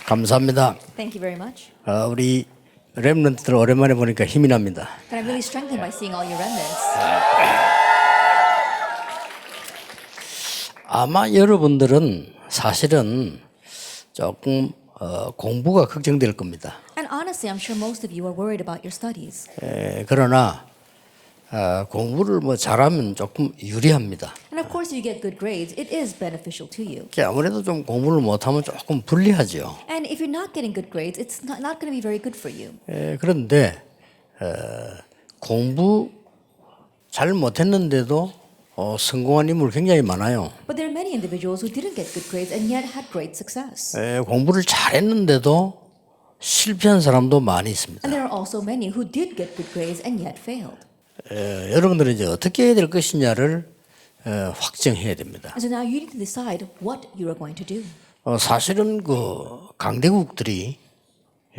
감사합니다. Thank you very much. 우리 렘넌트들 오랜만에 보니까 힘이 납니다. And I'm really strengthened by seeing all your remnants. 아마 여러분들은 사실은 조금 공부가 걱정될 겁니다. And honestly, I'm sure most of you are worried about your studies. 그러나 공부를 잘하면 조금 유리합니다. And of course, if you get good grades, it is beneficial to you. 아무래도 좀 공부를 못하면 조금 불리하죠. And if you're not getting good grades, it's not going to be very good for you. 그런데 공부 잘 못했는데도 성공한 인물 굉장히 많아요. But there are many individuals who didn't get good grades and yet had great success. 공부를 잘했는데도 실패한 사람도 많이 있습니다. And there are also many who did get good grades and yet failed. 여러분들은 이제 어떻게 해야 될 것이냐를 확정해야 됩니다. And so now you need to decide what you are going to do. 사실은 그 강대국들이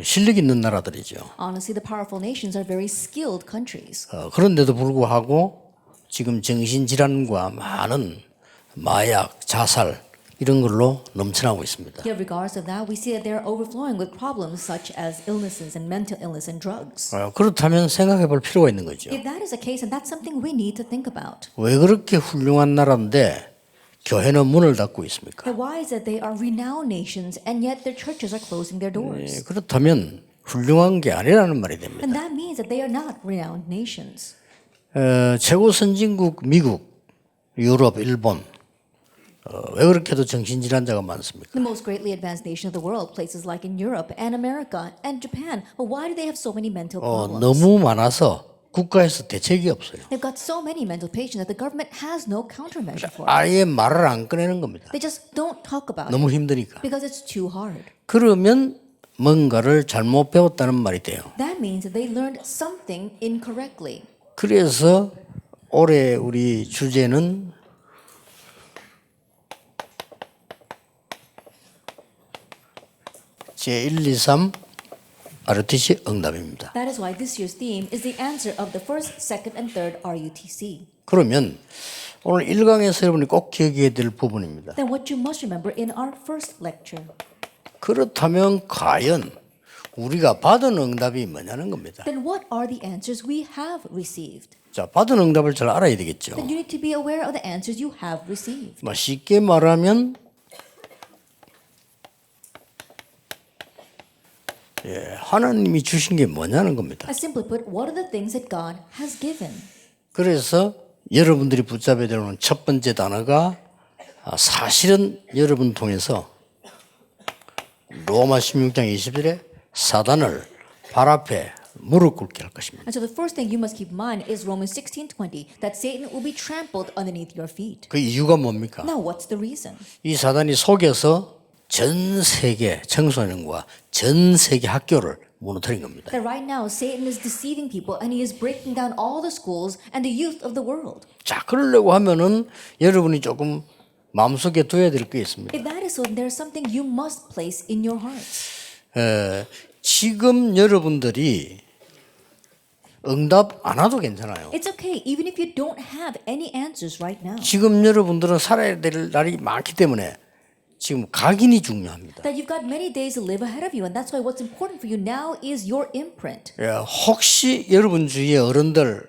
실력 있는 나라들이죠. Honestly, the powerful nations are very skilled countries. 그런데도 불구하고 지금 정신질환과 많은 마약, 자살 이런 걸로 넘쳐나고 있습니다. Yet regardless of that, we see that they are overflowing with problems such as illnesses and mental illness and drugs. 그렇다면 생각해 볼 필요가 있는 거죠. If that is the case, and that's something we need to think about. 왜 그렇게 훌륭한 나라인데 교회는 문을 닫고 있습니까? Then why is it they are renowned nations and yet their churches are closing their doors? 그렇다면 훌륭한 게 아니라는 말이 됩니다. And that means that they are not renowned nations. 최고 선진국 미국, 유럽, 일본 왜 그렇게도 정신질환자가 많습니까? The most greatly advanced nation of the world, places like in Europe and America and Japan. Well, why do they have so many mental problems? 너무 많아서 국가에서 대책이 없어요. They've got so many mental patients that the government has no countermeasure for it. 아예 말을 안 꺼내는 겁니다. They just don't talk about it 너무 힘드니까. because it's too hard. 그러면 뭔가를 잘못 배웠다는 말이 돼요. That means that they learned something incorrectly. 그래서 올해 우리 주제는 제1, 2, 3 RUTC 응답입니다. That is why this year's theme is the answer of the first, second, and third RUTC. 그러면 오늘 1강에서 여러분이 꼭 기억해야 될 부분입니다. Then what you must remember in our first lecture. 그렇다면 과연 우리가 받은 응답이 뭐냐는 겁니다. Then what are the answers we have received? 자, 받은 응답을 잘 알아야 되겠죠. Then you need to be aware of the answers you have received. 쉽게 말하면 하나님이 주신 게 뭐냐는 겁니다. As simply put, what are the things that God has given? 그래서 여러분들이 붙잡아야 되는 첫 번째 단어가 사실은 여러분 통해서 로마 16장 20절에 사단을 발 앞에 무릎 꿇게 할 것입니다. And so the first thing you must keep in mind is Romans 16:20, that Satan will be trampled underneath your feet. 그 이유가 뭡니까? Now, what's the reason? 이 사단이 속여서 전 세계 청소년과 전 세계 학교를 무너뜨린 겁니다. That right now Satan is deceiving people and he is breaking down all the schools and the youth of the world. 자, 그러려고 하면은 여러분이 조금 마음속에 둬야 될 게 있습니다. If that is so, then there's something you must place in your hearts. 지금 여러분들이 응답 안 와도 괜찮아요. It's okay, even if you don't have any answers right now. 지금 여러분들은 살아야 될 날이 많기 때문에 지금 각인이 중요합니다. That you've got many days to live ahead of you, and that's why what's important for you now is your imprint. 혹시 여러분 주위에 어른들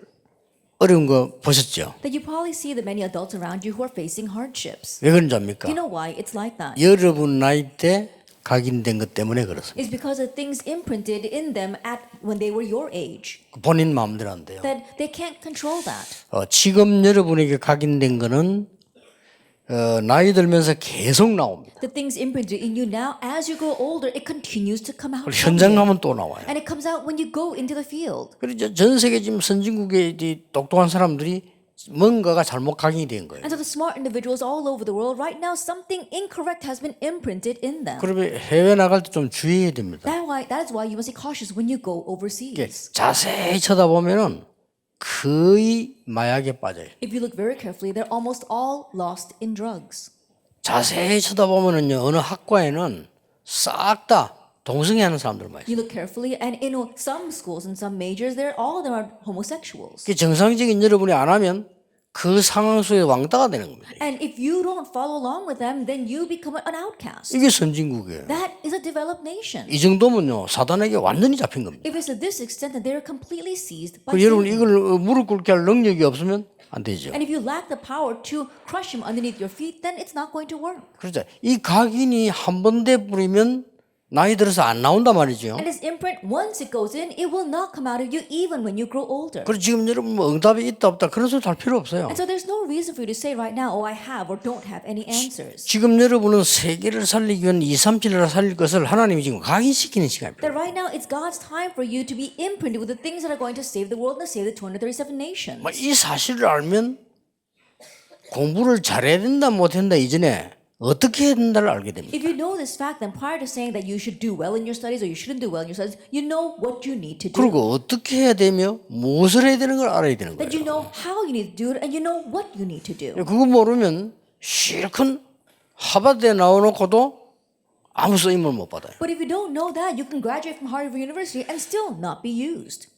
어려운 거 보셨죠? That you probably see the many adults around you who are facing hardships. 왜 그런지 압니까? You know why it's like that? 여러분 나이 때 각인된 것 때문에 그렇습니다. It's because of things imprinted in them at when they were your age. 본인 마음대로 안 돼요. That they can't control that. 지금 여러분에게 각인된 거는 나이 들면서 계속 나옵니다. The things imprinted in you now, as you grow older, it continues to come out. 현장 가면 또 나와요. And it comes out when you go into the field. 그래서 전 세계 지금 선진국의 똑똑한 사람들이 뭔가가 잘못 각인이 된 거예요. And so the smart individuals all over the world, right now, something incorrect has been imprinted in them. 그러면 해외 나갈 때 좀 주의해야 됩니다. That is why you must be cautious when you go overseas. 자세히 쳐다보면은 거의 마약에 빠져요. If you look very carefully, they're almost all lost in drugs. 자세히 쳐다보면은요 어느 학과에는 싹 다 동성애하는 사람들 많아요. You look carefully, and in some schools and some majors, all of them are homosexuals. 정상적인 여러분이 안 하면 그 상황 속에 왕따가 되는 겁니다. And if you don't follow along with them, then you become an outcast. 이게 선진국이에요. That is a developed nation. 이 정도면요 사단에게 완전히 잡힌 겁니다. If it's to this extent, then they are completely seized by 그 여러분 Satan. 이걸 무릎 꿇게 할 능력이 없으면 안 되죠. And if you lack the power to crush him underneath your feet, then it's not going to work. 그렇죠. 이 각인이 한 번 돼 버리면 나이 들어서 안 나온단 말이죠. And this imprint, once it goes in, it will not come out of you even when you grow older. 그래서 지금 여러분 뭐 응답이 있다 없다 그런 소리 할 필요 없어요. And so there's no reason for you to say right now, oh, I have or don't have any answers. 지금 여러분은 세계를 살리기 위한 2, 3, 7을 살릴 것을 하나님이 지금 각인시키는 시간입니다. That right now it's God's time for you to be imprinted with the things that are going to save the world and save the 237 nations. 이 사실을 알면 공부를 잘해야 된다 못한다 이전에 어떻게 해야 된다를 알게 됩니다. If you know this fact, then prior to saying that you should do well in your studies or you shouldn't do well in your studies, you know what you need to do. 그리고 어떻게 해야 되며 무엇을 해야 되는 걸 알아야 되는 That you 거예요. know how you need to do it and you know what you need to do. 그거 모르면 실컷 하버드에 나와놓고도 아무 쓰임을 못 받아요. But if you don't know that, you can graduate from Harvard University and still not be used.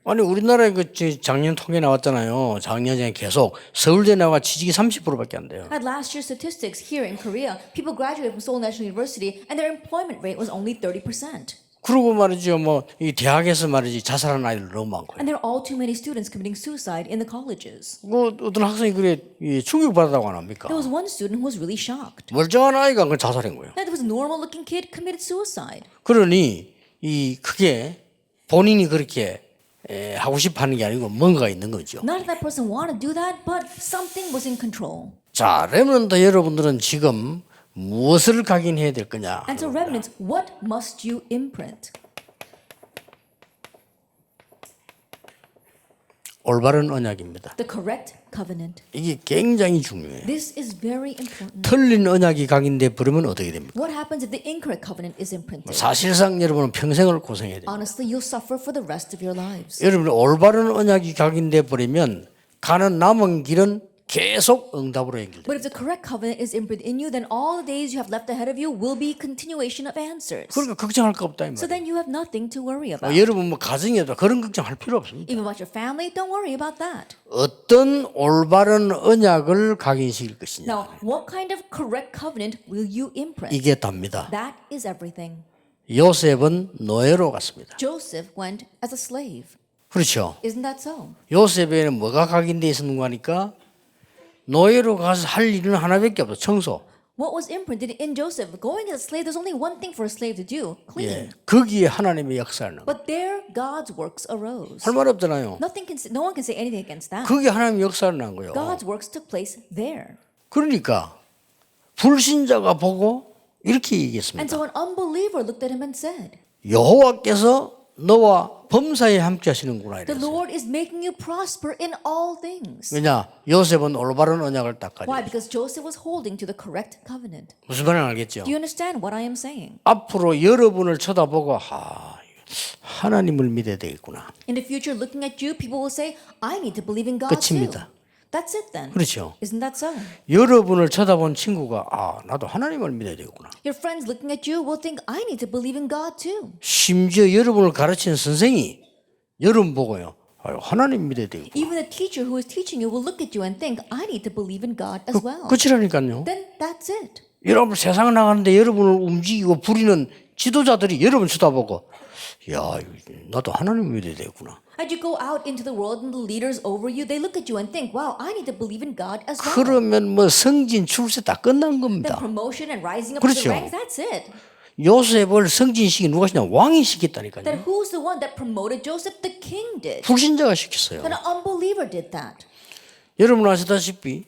아니 우리나라에 그 작년 통계 나왔잖아요. 작년에 계속 서울대 나와 취직이 30%밖에 안 돼요. At last year's statistics here in Korea, people graduated from Seoul National University and their employment rate was only 30%. 그리고 말이죠. 뭐 이 대학에서 말이지 자살하는 아이들 너무 많고요. And there are all too many students committing suicide in the colleges. 그 어떤 학생이 그래 충격받았다고 안 합니까? There was one student who was really shocked. 멀쩡한 아이가 그 자살한 거예요. That was a normal-looking kid committed suicide. 그러니 이 그게 본인이 그렇게 하고 싶어 하는 게 아니고 뭔가가 있는 거죠. Not that person wanted to do that, but something was in control. 자, 레몬드 여러분들은 지금 무엇을 각인해야 될 거냐? And so remnants, what must you imprint? 올바른 언약입니다. The correct covenant. 이게 굉장히 중요해요. This is very important. 틀린 언약이 각인돼 버리면 어떻게 됩니까? What happens if the incorrect covenant is imprinted? 사실상 여러분은 평생을 고생해야 돼요. Honestly, you'll suffer for the rest of your lives. 여러분 올바른 언약이 각인돼 버리면 가는 남은 길은 계속 응답으로 연결돼요. But if the correct covenant is imprinted in you, then all the days you have left ahead of you will be continuation of answers. 그러니까 걱정할 거 없다 이 So 말이에요. then you have nothing to worry about. 여러분 뭐 가정에도 그런 걱정할 필요 없습니다. Even about your family, don't worry about that. 어떤 올바른 언약을 각인시킬 것이냐. Now, what kind of correct covenant will you imprint? 이게 답니다. That is everything. 요셉은 노예로 갔습니다. Joseph went as a slave. 그렇죠. Isn't that so? 요셉에는 뭐가 각인돼 있었는가 하니까 노예로 가서 할 일은 하나밖에 없어. 청소. What was imprinted in Joseph? Going as a slave, there's only one thing for a slave to do, clean. 거기에 하나님의 역사를 넣어. But there, God's works arose. 할 말 없잖아요. No one can say anything against that. 거기에 하나님의 역사를 난 거예요. God's works took place there. 그러니까 불신자가 보고 이렇게 And 얘기했습니다. so an unbeliever looked at him and said, 여호와께서 너와 범사에 함께 하시는구나. the 이랬어요. Lord is making you prosper in all things. 왜냐? 요셉은 올바른 언약을 딱 가지고 Why? Because Joseph was holding to the correct covenant. 무슨 말인지 알겠죠? Do you understand what I am saying? 앞으로 여러분을 쳐다보고 하나님을 믿어야 되겠구나. In the future, looking at you, people will say, I need to believe in God too. 끝입니다. That's it then. 그렇죠. Isn't that so? 여러분을 쳐다본 친구가 나도 하나님을 믿어야 되겠구나. Your friends looking at you will think, I need to believe in God too. 심지어 여러분을 가르치는 선생이 여러분 보고요. 하나님 믿어야 되겠구나. Even the teacher who is teaching you will look at you and think, I need to believe in God as well. 그치라니까요. Then that's it. 여러분 세상 나가는데 여러분을 움직이고 부리는 지도자들이 여러분 쳐다보고 나도 하나님 믿어야 되겠구나. As you go out into the world and the leaders over you, they look at you and think, wow, I need to believe in God as well. 그러면 뭐 성진 출세 다 끝난 Then 겁니다. promotion and rising up to 그렇죠. the ranks, that's it. 요셉을 성진시킨 누가 시냐? 왕이 시켰다니까요. Then who's the one that promoted Joseph? The king did. 불신자가 시켰어요. Then an unbeliever did that. 여러분 아시다시피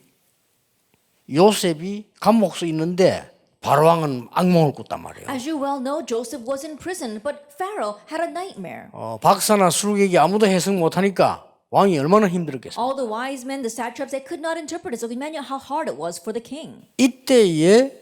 요셉이 감옥에 있는데 바로왕은 악몽을 꿨단 말이에요. As you well know, Joseph was in prison, but Pharaoh had a nightmare. 박사나 술객이 아무도 해석 못하니까 왕이 얼마나 힘들었겠어요. All the wise men, the satraps, they could not interpret it, so imagine how hard it was for the king. 이때에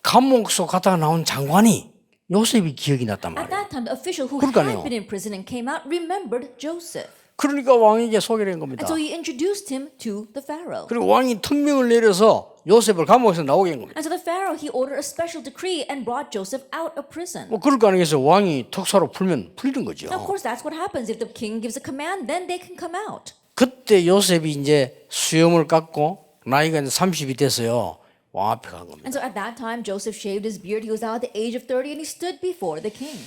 감옥 속 갔다가 나온 장관이 요셉이 기억이 났단 At 말이에요. that time, the official who 그러니까요. had been in prison and came out remembered Joseph. 그러니까 왕에게 소개를 한 겁니다. And so he introduced him to the Pharaoh. 그리고 왕이 특명을 내려서 요셉을 감옥에서 나오게 한 겁니다. And so the Pharaoh, he ordered a special decree and brought Joseph out of prison. 뭐 그럴 거 아니겠어요. 왕이 특사로 풀면 풀리는 거죠. Now, of course, that's what happens. If the king gives a command, then they can come out. 그때 그때 요셉이 이제 수염을 깎고 나이가 이제 30이 됐어요. 왕 앞에 간 겁니다. And so at that time, Joseph shaved his beard. He was now at the age of 30 and he stood before the king.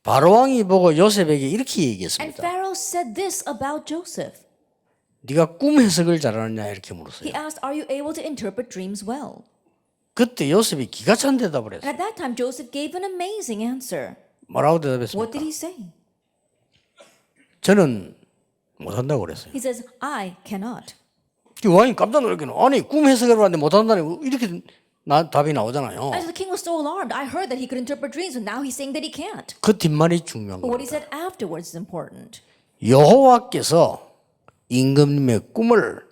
바로 왕이 보고 요셉에게 이렇게 And 얘기했습니다. Pharaoh said this about Joseph. 네가 꿈 해석을 잘하느냐 이렇게 물었어요. He asked, "Are you able to interpret dreams well?" 그때 요셉이 기가 찬 대답을 And 했어요. at that time, Joseph gave an amazing answer. 뭐라고 What did 대답했습니까? he say? 저는 못한다고 그랬어요. He says, "I cannot." 그 왕이 깜짝 놀랐겠네. 아니 꿈 해석을 하는데 못한다니 이렇게 답이 나오잖아요. And so the king was so alarmed. I heard that he could interpret dreams, but now he's saying that he can't. 그 뒷말이 중요한 But what he 겁니다. said afterwards is important. 여호와께서 임금님의 꿈을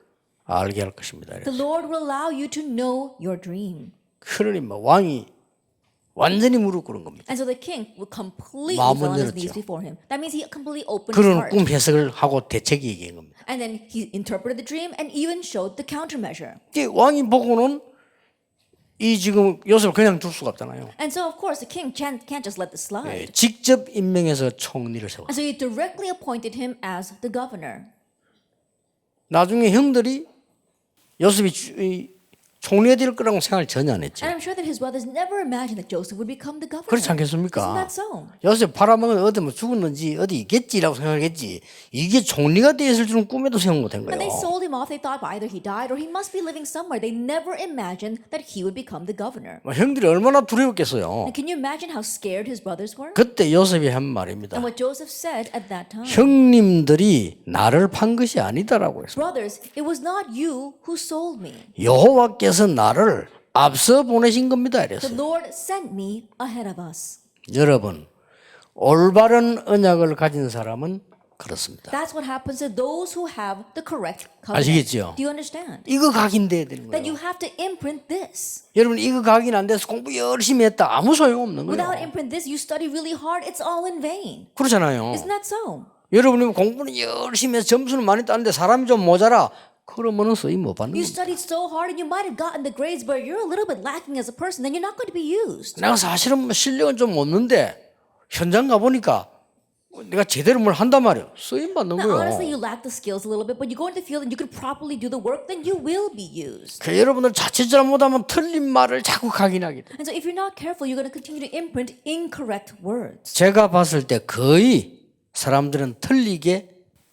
알게 할 것입니다. The Lord will allow you to know your dream. 그러니 뭐 왕이 완전히 무릎 꿇은 겁니다. And so the king will completely 마음을 fall on his knees 열었죠. before him. That means he completely opened his 그런 heart. 꿈 해석을 하고 대책이 얘기한 겁니다. And then he interpreted the dream and even showed the countermeasure. 이게 왕이 보고는 이 지금 요셉을 그냥 둘 수가 없잖아요. And so, of course, the king can't just let this 예, slide. 직접 임명해서 총리를 세웠어요. And so he directly appointed him as the governor. 나중에 형들이 요셉이 총리가 될 거라고 생각을 전혀 안 했지. And I'm sure that his brothers never imagined that Joseph would become the governor. 그렇지 Isn't 않겠습니까? that so? 요셉 팔아먹은 어디 뭐 죽었는지 어디 있겠지라고 생각했지. 이게 총리가 되어 있을 줄은 꿈에도 생각 못한 When they 거예요. sold him off, they thought either he died or he must be living somewhere. They never imagined that he would become the governor. 뭐 형들이 얼마나 두려웠겠어요. And can you imagine how scared his brothers were? 그때 요셉이 한 말입니다. And what Joseph said at that time. 형님들이 나를 판 것이 아니다라고 했어요. Brothers, it was not you who sold me. 여호와께서 나를 앞서 보내신 겁니다. The 이랬어요. Lord sent me ahead of us. 여러분, 올바른 언약을 가진 사람은 그렇습니다. That's what happens to those who have the correct covenant. 아시겠죠? Do you understand? 이거 각인돼야 되는 That 거예요. you have to imprint this. 여러분 이거 각인 안 돼서 공부 열심히 했다 아무 소용없는 Without 거예요. imprint this, you study really hard, it's all in vain. 그렇잖아요. Isn't that so? 여러분이 공부는 열심히 해서 점수는 많이 따는데 사람이 좀 모자라 그러면은 쓰임 못 받는 You 겁니다. studied so hard and you might have gotten the grades, but you're a little bit lacking as a person, then you're not going to be used. 내가 사실은 뭐 실력은 좀 없는데 현장 가보니까 내가 제대로 뭘 한단 말이에요. 쓰임 받는 Now, honestly, 거예요. you lack the skills a little bit, but you go into the field and you can properly do the work, then you will be used. 그 여러분들 자칫 잘못하면 틀린 말을 자꾸 각인하게 돼요. And so if you're not careful, you're going to continue to imprint incorrect words. 제가 봤을 때 거의 사람들은 틀리게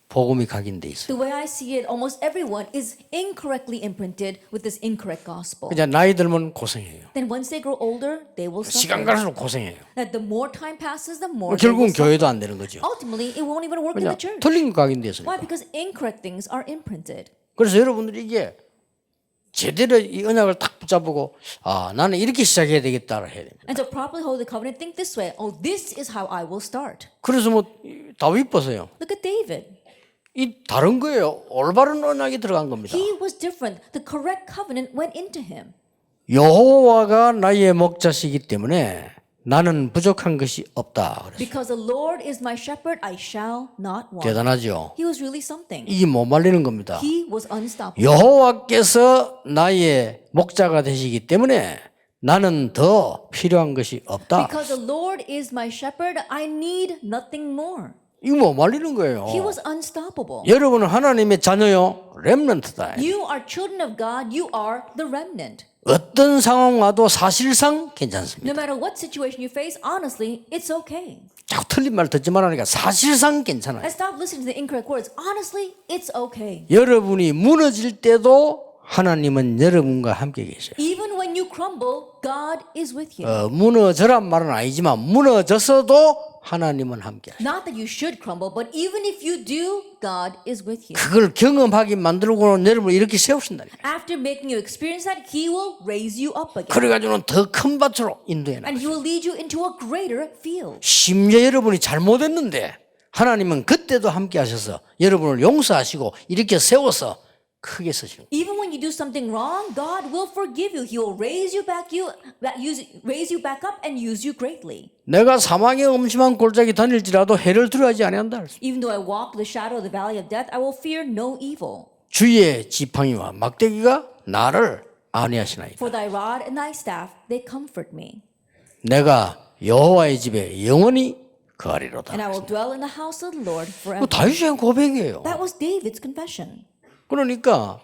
복음이 각인돼 있어요. The way I see it, almost everyone is incorrectly imprinted with this incorrect gospel. 그냥 나이 들면 고생해요. Then once they grow older, they will 시간 suffer. 갈수록 고생해요. That the more time passes, the more they will 결국은 suffer. 교회도 안 되는 거죠. Ultimately, it won't even work in 그냥 the church. 틀린 거 각인돼 있으니까. Why? Because incorrect things are imprinted. 그래서 여러분들이 이게 제대로 이 언약을 딱 붙잡고 아 나는 이렇게 시작해야 되겠다 해야 됩니다. And to properly hold the covenant, think this way. Oh, this is how I will start. 그래서 뭐 다윗 보세요. Look at David. 이 다른 거예요. 올바른 언약이 들어간 겁니다. He was different. The correct covenant went into him. 여호와가 나의 목자시기 때문에 나는 부족한 것이 없다. 그랬어요. Because the Lord is my shepherd, I shall not want. 대단하죠. He was really something. 이게 못 말리는 겁니다. He was unstoppable. 여호와께서 나의 목자가 되시기 때문에 나는 더 필요한 것이 없다. Because the Lord is my shepherd, I need nothing more. 이거 못 말리는 거예요. He was unstoppable. 여러분은 하나님의 자녀요. 렘넌트다. You are children of God, you are the remnant. 어떤 상황 와도 사실상 괜찮습니다. No matter what situation you face, honestly, it's okay. 자꾸 틀린 말 듣지 말라니까 사실상 괜찮아요. And stop listening to the incorrect words. Honestly, it's okay. 여러분이 무너질 때도 하나님은 여러분과 함께 계셔요. Even when you crumble, God is with you. 무너져란 말은 아니지만 무너졌어도 하나님은 함께 하셔요. Not that you should crumble, but even if you do, God is with you. 그걸 경험하게 만들고는 여러분을 이렇게 세우신다니까. After making you experience that, He will raise you up again. 그래가지고는 더 큰 밭으로 인도해 놔. And He will lead you into a greater field. 심지어 여러분이 잘못했는데 하나님은 그때도 함께 하셔서 여러분을 용서하시고 이렇게 세워서 크게 쓰시는 거예요. Even when you do something wrong, God will forgive you. He will raise you back up and use you greatly. 내가 사망의 음침한 골짜기 다닐지라도 해를 두려워하지 아니한다. Even though I walk the shadow of the valley of death, I will fear no evil. 주의 지팡이와 막대기가 나를 안위하시나이다. For thy rod and thy staff, they comfort me. 내가 여호와의 집에 영원히 거하리로다. And I will dwell in the house of the Lord forever. 다윗의 고백이에요. That was David's confession. 그러니까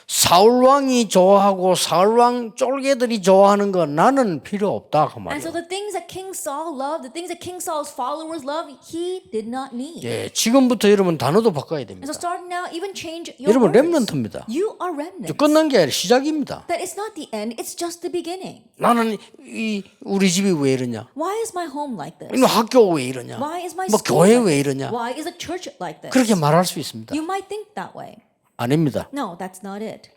사울 왕이 좋아하고 사울 왕 쫄개들이 좋아하는 거 나는 필요 없다 그 And so 말이에요. the things that King Saul loved, the things that King Saul's followers loved, he did not need. 예, 지금부터 여러분 단어도 바꿔야 And 됩니다. so starting now, even change your 여러분 words. 렘넌트입니다. You are remnants. 끝난 게 아니라 시작입니다. That it's not the end, it's just the beginning. 나는 우리 집이 왜 이러냐? Why is my home like this? 이 학교 왜 이러냐? Why is my 뭐 school 교회 like 왜 this? 이러냐? Why is the church like this? 그렇게 말할 수 있습니다. You might think that way. 아닙니다. No, that's not it.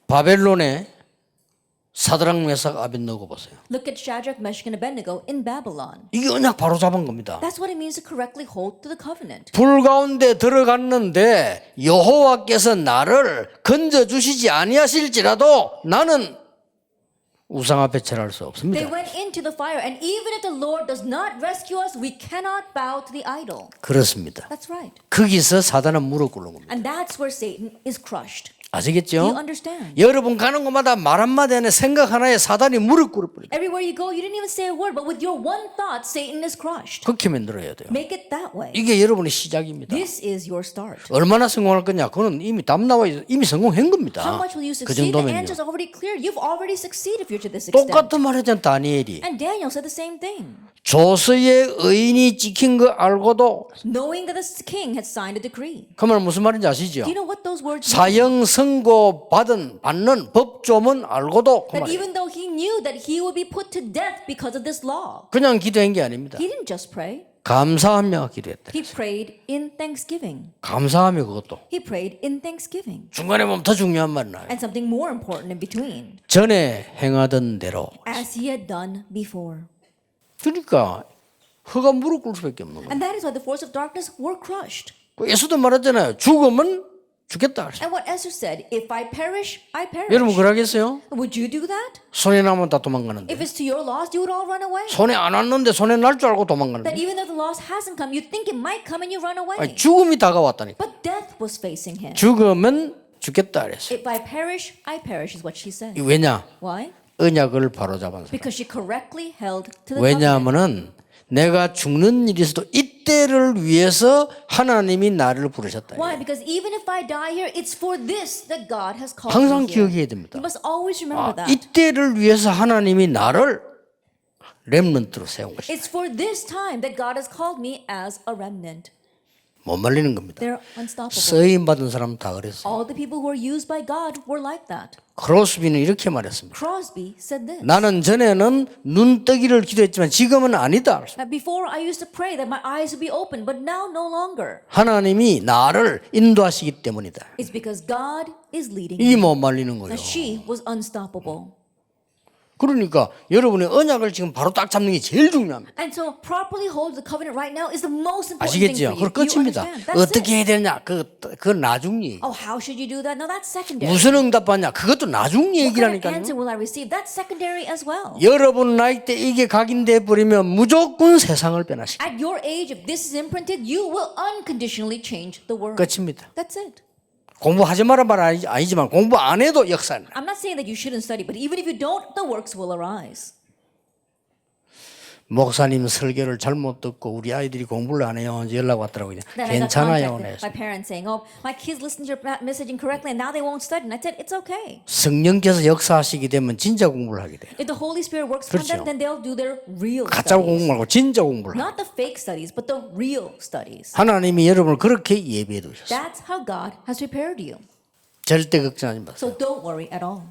바벨론에 사드락 메삭 아벤노고 보세요. Look at Shadrach, Meshach, and Abednego in Babylon. 이게 언약 바로 잡은 겁니다. That's what it means to correctly hold to the covenant. 불 가운데 들어갔는데 여호와께서 나를 건져 주시지 아니하실지라도 나는 우상 앞에 절할 수 They 없습니다. went into the fire, and even if the Lord does not rescue us, we cannot bow to the idol. 그렇습니다. That's right. 거기서 사단은 무릎 꿇는 겁니다. And that's where Satan is crushed. 아시겠죠? Do you understand? 여러분 가는 곳마다 말 한마디 안에 생각 하나에 사단이 무릎 꿇어버려요. Everywhere you go, you didn't even say a word, but with your one thought, Satan is crushed. 그렇게 만들어야 돼요. Make it that way. 이게 여러분의 시작입니다. This is your start. 얼마나 성공할 거냐? 그거는 이미 답 나와 있어. 이미 성공한 겁니다. How much will you 그 succeed? The 정도면요. answer's already clear. You've already succeeded if you're to this extent. 똑같은 말 했잖아 다니엘이. And Daniel said the same thing. 조서에 의인이 찍힌 거 알고도 Knowing that the king had signed a decree. 그 말 무슨 말인지 아시죠? Do you know what those words mean? 사형 선고 받는 법조문 알고도 그 That 말이에요. even though he knew that he would be put to death because of this law, 그냥 기도한 게 아닙니다. he didn't just pray. 감사하며 기도했다. He prayed in thanksgiving. 감사하며 그것도. He prayed in thanksgiving. 중간에 보면 더 중요한 말 나와요. And something more important in between, 전에 행하던 대로. as he had done before. 그러니까 허가 무릎 꿇을 수밖에 없는 거예요. And that is why the force of darkness were crushed. 예수도 말했잖아요. 죽으면 죽겠다. And what Esther said, if I perish, I perish. 여러분 그러겠어요? Would you do that? 손에 나면 다 도망가는데. If it's to your loss, you would all run away. 손에 안 왔는데 손에 날 줄 알고 That 도망가는데. even though the loss hasn't come, you think it might come and you run away. 아니, 죽음이 다가왔다니까. But death was facing him. 죽으면 죽겠다 그랬어요. If I perish, I perish is what she said. 왜냐? Why? 언약을 바로잡은 사람. Because she correctly held to the covenant. 왜냐하면은 내가 죽는 일이 있어도 이때를 위해서 하나님이 나를 부르셨다. Why? Because even if I die here, it's for this that God has called 항상 me here. 기억해야 됩니다. You must always remember that. 이때를 위해서 하나님이 나를 렘넌트로 세운 것이다. It's for this time that God has called me as a remnant. 못 말리는 겁니다. They're unstoppable. 쓰임 받은 사람 다 그랬어요. All the people who were used by God were like that. 크로스비는 이렇게 말했습니다. Crosby said this. 나는 전에는 눈뜨기를 기도했지만 지금은 아니다. That before I used to pray that my eyes would be open, but now no longer. 하나님이 나를 인도하시기 때문이다. It's because God is leading 이 me. 못 말리는 거예요. That she was unstoppable. 그러니까 여러분의 언약을 지금 바로 딱 잡는 게 제일 중요합니다. And to properly hold the covenant right now is the most important thing 아시겠죠? for you. 그걸 You 끝입니다. understand? That's 어떻게 it. 해야 되냐? 그건 나중 얘기. Oh, how should you do that? No, that's secondary. 무슨 응답 받냐? 그것도 나중 What kind of 얘기라니까요. answer will I receive? That's secondary as well. 여러분 나이 때 이게 각인돼 버리면 무조건 세상을 변화시켜. At your age, if this is imprinted, you will unconditionally change the world. 끝입니다. That's it. 공부하지 마라 말 아니지만 공부 안 해도 역사는. I'm not saying that you shouldn't study, but even if you don't, the works will arise. 목사님 설교를 잘못 듣고 우리 아이들이 공부를 안 해요. 이제 연락 왔더라고요. Then I got 괜찮아요. contacted by parents saying, "Oh, my kids listened to your message incorrectly, and now they won't study." And I said, "It's okay. 성령께서 역사하시게 되면 진짜 공부를 하게 돼요. If the Holy Spirit works on them, 그렇죠. then they'll do their real 가짜 공부 studies, 말고 진짜 공부를 하고. not the fake studies, but the real studies." 하나님이 여러분을 그렇게 예비해 두셨어요. That's how God has prepared you. 절대 걱정하지 마세요. So don't worry at all.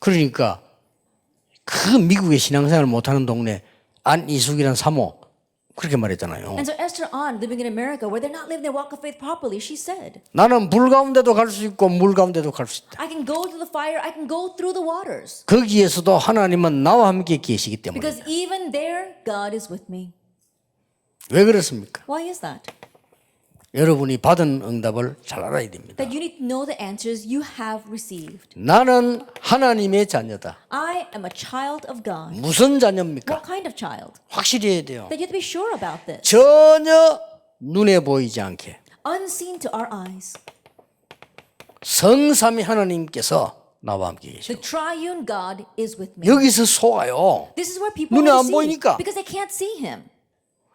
그러니까 그 미국의 신앙생활 못하는 동네 안이숙이란 사모 그렇게 말했잖아요. And so Esther on living in America, where they're not living their walk of faith properly, she said, 나는 불 가운데도 갈 수 있고 물 가운데도 갈 수 있다. "I can go through the fire, I can go through the waters, 거기에서도 하나님은 나와 함께 계시기 때문에. because even there, God is with me." 왜 그렇습니까? Why is that? 여러분이 받은 응답을 잘 알아야 됩니다. That you need to know the answers you have received. 나는 하나님의 자녀다. I am a child of God. 무슨 자녀입니까? What kind of child? 확실히 해야 돼요. That you have to be sure about this. 전혀 눈에 보이지 않게 Unseen to our eyes. 성삼위 하나님께서 나와 함께 계시고 The triune God is with me. 여기서 속아요. This is where people 눈에 안 receive 보이니까. because they can't see him.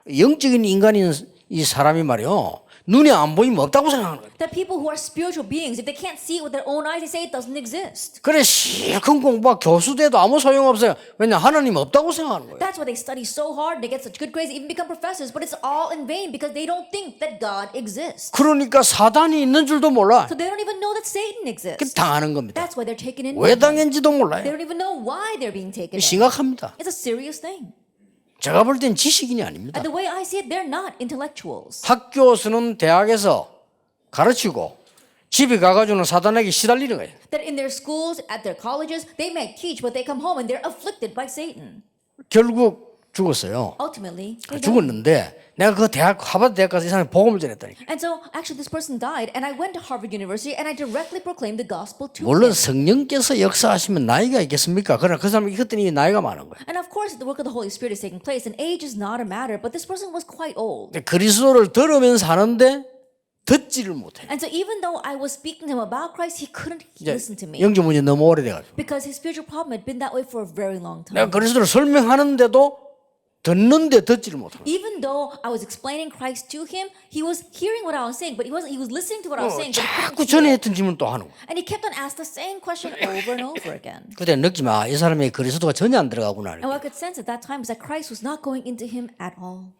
영적인 인간인 이 사람이 말이요. 눈에 안 보이면 없다고 생각하는 거예요. That people who are spiritual beings, if they can't see it with their own eyes, they say it doesn't exist. 그래 실컷 공부가 교수 돼도 아무 소용없어요. 왜냐 하나님 없다고 생각하는 거예요. That's why they study so hard, they get such good grades, even become professors, but it's all in vain because they don't think that God exists. 그러니까 사단이 있는 줄도 몰라. So they don't even know that Satan 그 exists. 당하는 겁니다. That's why they're taken in. 왜 당했는지도 They 몰라요. don't even know why they're being taken in. 심각합니다. It's a serious thing. 제가 볼 땐 지식인이 아닙니다. And the way I see it, they're not intellectuals. 학교에서는 대학에서 가르치고 집에 가가지고는 사단에게 시달리는 거예요. That in their schools, at their colleges, they may teach, but they come home and they're afflicted by Satan. 결국 죽었어요. Ultimately, they die. 죽었는데 내가 그 대학 하버드 대학 가서 이 사람이 복음을 전했다니까. And so, actually, this person died, and I went to Harvard University and I directly proclaimed the gospel to 물론 him. 성령께서 역사하시면 나이가 있겠습니까? 그러나 그 사람이 그때는 나이가 많은 거예요. And of course, the work of the Holy Spirit is taking place, and age is not a matter, but this person was quite old. 근데 그리스도를 들으면서 하는데 듣지를 못해요. And so, even though I was speaking to him about Christ, he couldn't listen to me 영적 문제 너무 오래돼가지고 because his spiritual problem had been that way for a very long 내가 time. 그리스도를 설명하는데도 듣는데 듣지를 못하는 거예요. Even though I was explaining Christ to him, he was hearing what I was saying, but he was listening to what I was saying. But he 자꾸 couldn't 전에 hear. 했던 질문 또 하는 거예요. And he kept on asking the same question over and over again. 그때 느끼지 마. 이 사람이 그리스도가 전혀 안 들어가구나. And what I could sense at that time is that Christ was not going into him at all.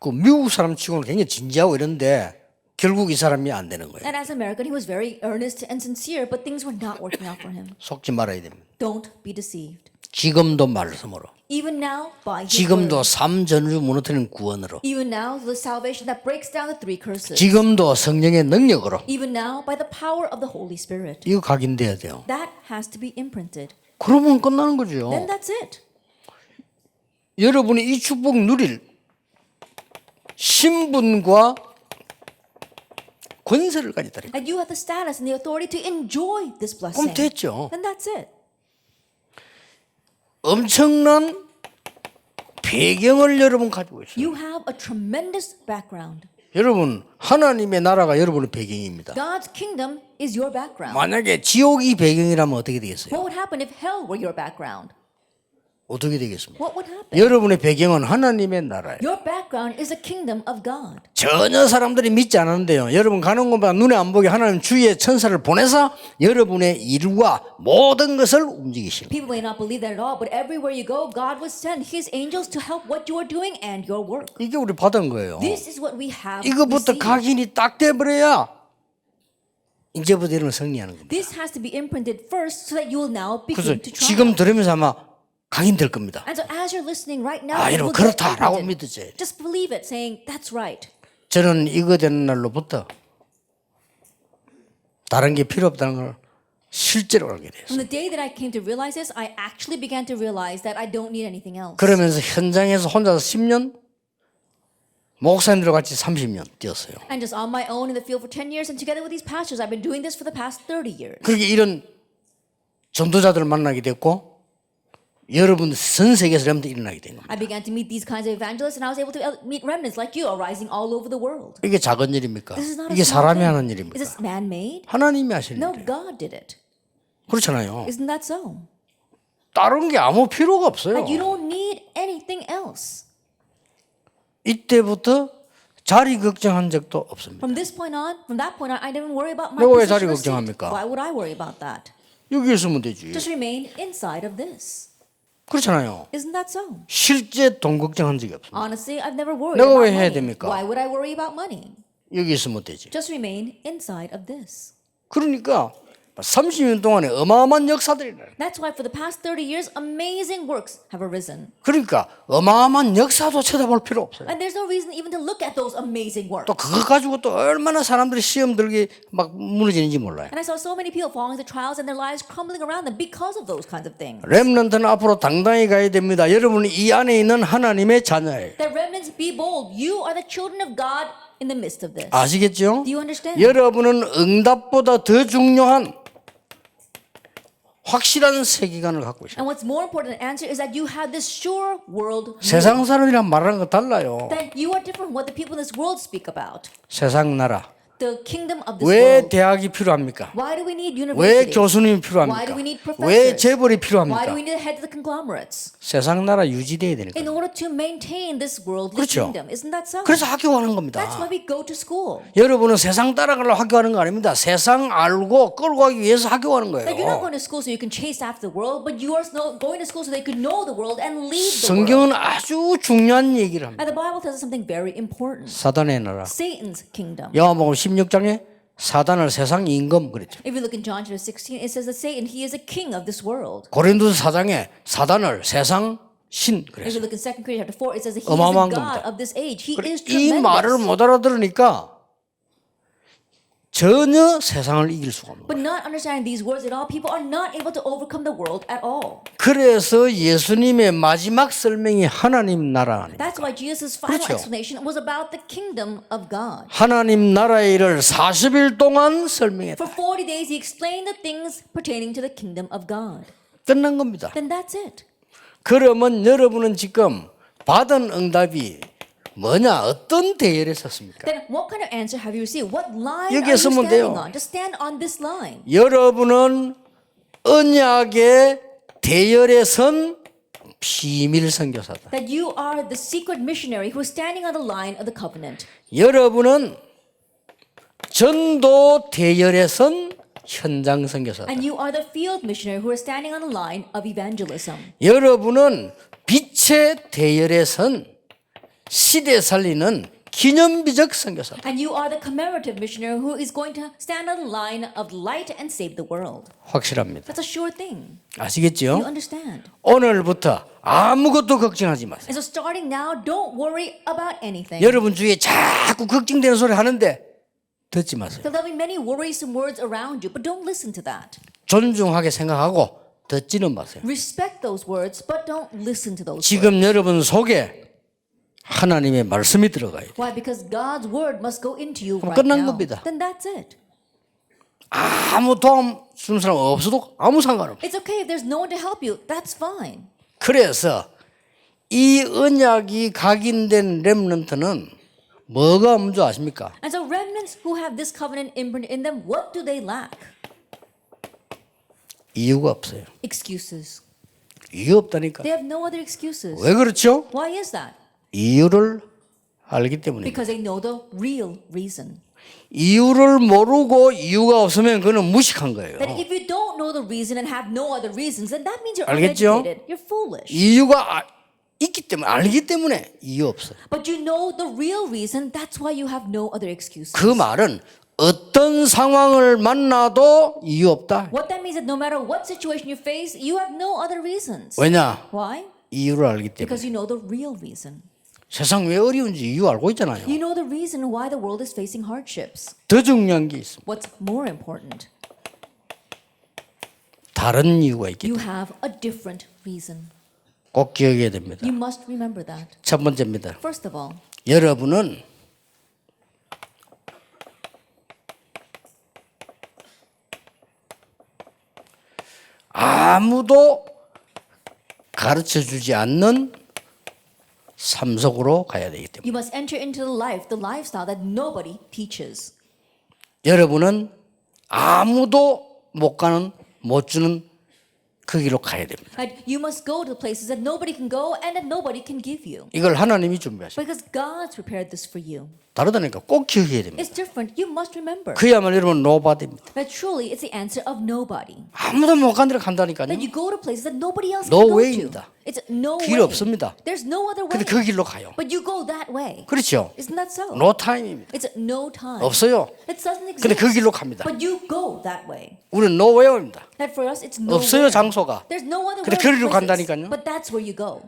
그 미국 사람 치고는 굉장히 진지하고 이런데 결국 이 사람이 안 되는 거예요. And as an American, he was very earnest and sincere, but things were not working out for him. 속지 말아야 됩니다. Don't be deceived. 지금도 말씀으로, Even now, by his 지금도 word. 삼 전류 무너뜨리는 구원으로, Even now, the salvation that breaks down the three curses. 지금도 성령의 능력으로 Even now, by the power of the Holy Spirit. 이거 각인돼야 돼요. That has to be imprinted. 그러면 끝나는 거죠. Then that's it. 여러분이 이 축복 누릴 신분과 권세를 가졌다니까. And you have the status and the authority to enjoy this blessing. 그럼 됐죠. Then that's it. 엄청난 배경을 여러분 가지고 있어요. You have a tremendous background. 여러분 하나님의 나라가 여러분의 배경입니다. God's kingdom is your background. 만약에 지옥이 배경이라면 어떻게 되겠어요? What would happen if hell were your background? 어떻게 되겠습니까? What would happen? 여러분의 배경은 하나님의 나라예요. Your background is a kingdom of God. 전혀 사람들이 믿지 않았는데요. 여러분 가는 곳마다 눈에 안 보게 하나님 주위에 천사를 보내서 여러분의 일과 모든 것을 움직이시는 거예요. People may not believe that at all, but everywhere you go, God will send His angels to help what you are doing and your work. 이게 우리 받은 거예요. This is what we have 이거부터 received. 각인이 딱 돼버려야 이제부터 여러분 승리하는 겁니다. This has to be imprinted first so that you will now 그래서 begin to 지금 triumph. 들으면서 아마 각인될 겁니다. And so as you're listening right now, 아, it 여러분 will get 그렇다라고 imprinted. 믿으세요. Just believe it, saying, that's right. 저는 이거 되는 날로부터 다른 게 필요 없다는 걸 실제로 알게 됐어요. From the day that I came to realize this, I actually began to realize that I don't need anything else. 그러면서 현장에서 혼자서 10년, 목사님들과 같이 30년 뛰었어요. And just on my own in the field for 10 years, and together with these pastors, I've been doing this for the past 30 years. 그렇게 이런 전도자들을 만나게 됐고 여러분 전 세계에서 렘도 일어나게 된 겁니다. I began to meet these kinds of evangelists, and I was able to meet remnants like you arising all over the world. 이게 작은 일입니까? This is not a 이게 small 사람이 thing. 하는 Is 일입니까? this man-made? 하나님이 하시는 No, 일이에요. God did it. 그렇잖아요. Isn't that so? 다른 게 아무 필요가 없어요. Like you don't need anything else. 이때부터 자리 걱정한 적도 없습니다. From this point on, from that point on, I didn't worry about my 내가 왜 position 자리 or seat. 걱정합니까? Why would I worry about that? 여기 있으면 되지. Just remain inside of this. 그렇잖아요. Isn't that so? 실제 돈 걱정한 적이 없습니다. Honestly, I've never worried 내가 about 왜 해야 money. 됩니까? Why would I worry about money? 여기 있으면 되지. Just remain inside of this. 그러니까 30년 동안에 어마어마한 역사들이 일어나요. That's why for the past 30 years, amazing works have arisen. 그러니까 어마어마한 역사도 쳐다볼 필요 없어요. And there's no reason even to look at those amazing works. 또 그거 가지고 또 얼마나 사람들이 시험 들게 막 무너지는지 몰라요. And I saw so many people falling into trials and their lives crumbling around them because of those kinds of things. 렘넌트는 앞으로 당당히 가야 됩니다. 여러분이 이 안에 있는 하나님의 자녀예요. That remnants be bold. You are the children of God in the midst of this. 아시겠죠? Do you understand? 여러분은 응답보다 더 중요한 확실한 세계관을 갖고 있어요. And what's more important than answer is that you have this sure world view. 세상 사람이랑 말하는 거 달라요. That you are different from what the people in this world speak about. 세상 나라, The kingdom of this 왜 world. 대학이 필요합니까? Why do we need 왜 universities? 교수님이 Why do 필요합니까? we need 왜 professors? 재벌이 Why do 필요합니까? we need the head of the conglomerates? 세상 나라 유지돼야 되니까. In order to maintain this worldly 그렇죠. kingdom. Isn't that so? 그래서 학교 가는 That's why 겁니다. we go to school. 여러분은 세상 따라가려고 학교 가는 거 아닙니다. 세상 알고 끌고 가기 위해서 학교 가는 Like you're not 거예요. going to school so you can chase after the world, but you are going to school so that you can know the world and lead the world. 성경은 아주 중요한 얘기를 합니다. And the Bible tells us something very important. 사단의 나라. Satan's kingdom. 요한복음 16장에 사단을 세상 임금 그랬죠. If you look in John chapter 16, it says that Satan, he is a king of this world. 고린도서 4장에 사단을 세상 신 If 그랬어요. you look in 2 Corinthians chapter 4, it says that he is the 어마어마한 God 겁니다. of this age. He is 이 말을 tremendous. 못 알아들으니까 전혀 세상을 이길 수가 없는 거예요. But not understanding these words at all, people are not able to overcome the world at all. 그래서 예수님의 마지막 설명이 하나님 나라 아닙니까? That's why Jesus' final 그렇죠. explanation was about the kingdom of God. 하나님 나라의 일을 40일 동안 설명했다. For 40 days, he explained the things pertaining to the kingdom of God. 끝난 겁니다. Then that's it. 그러면 여러분은 지금 받은 응답이 뭐냐? 어떤 대열에 섰습니까? Then what kind of answer have you received? What line are 여기에 you 서면 standing 돼요. on? Just stand on this line. 여러분은 언약의 대열에 선 비밀 선교사다. That you are the secret missionary who is standing on the line of the covenant. 여러분은 전도 대열에 선 현장 선교사다. And you are the field missionary who is standing on the line of evangelism. 여러분은 빛의 대열에 선 시대 살리는 기념비적 선교사다. And you are the commemorative missionary who is going to stand on the line of light and save the world. 확실합니다. That's a sure thing. You 아시겠죠? understand? 오늘부터 아무것도 걱정하지 마세요. And so starting now, don't worry about anything. 여러분 주위에 자꾸 걱정되는 소리 하는데 듣지 마세요. So there'll be many worrisome words around you, but don't listen to that. 존중하게 생각하고 듣지는 마세요. Respect those words, but don't listen to those words. 지금 여러분 속에 하나님의 말씀이 들어가야 돼요. Why? Because God's word must go into you right 끝난 now. 겁니다. Then that's it. 아무 도움 주는 사람 없어도 아무 상관없어요. It's okay if there's no one to help you. That's fine. 그래서 이 언약이 각인된 렘넌트는 뭐가 없는 줄 아십니까? And so remnants who have this covenant imprint in them, what do they lack? 이유가 없어요. Excuses. 이유 없다니까. They have no other excuses. 왜 그렇죠? Why is that? 이유를 알기 때문에. Because they know the real reason. 이유를 모르고 이유가 없으면 그는 무식한 거예요. That if you don't know the reason and have no other reasons, then that means you're 알겠죠? uneducated. You're foolish. 이유가 있기 때문에 알기 때문에 이유 없어요. But you know the real reason, that's why you have no other excuses. 그 말은 어떤 상황을 만나도 이유 없다. What that means is that no matter what situation you face, you have no other reasons. 왜냐? Why? 이유를 알기 때문에. Because you know the real reason. 세상 왜 어려운지 이유 알고 있잖아요. You know the reason why the world is facing hardships. 더 중요한 게 있습니다. What's more important? 다른 이유가 있기 You 때문에 have a different reason. 꼭 기억해야 됩니다. You must remember that. 첫 번째입니다. First of all, 여러분은 아무도 가르쳐 주지 않는 삶 속으로 가야 되기 때문에 you must enter into the lifestyle that nobody teaches. 여러분은 아무도 못 가는 못 주는 그 길로 가야 됩니다. Right? You must go to places that nobody can go and that nobody can give you. 이걸 하나님이 준비하십니다. Because God's prepared this for you. 다르다니까 꼭 기억해야 됩니다. It's different. You must remember 그야말로 여러분 노바디입니다. that truly it's the answer of nobody. 아무도 못 간 데로 간다니까요. That you go to places that nobody else No can go way입니다. to. It's no 길 way. 없습니다. There's no other 근데 way. 그 길로 가요. But you go that way. 그렇죠? Isn't that so? 노 타임입니다. It's no time. 없어요. It doesn't exist. 근데 그 길로 갑니다. But you go that way. 우리는 노웨어입니다. That for us it's no. 없어요, 장소가. There's no other 근데 way. 그 길로 places. 간다니까요. But that's where you go.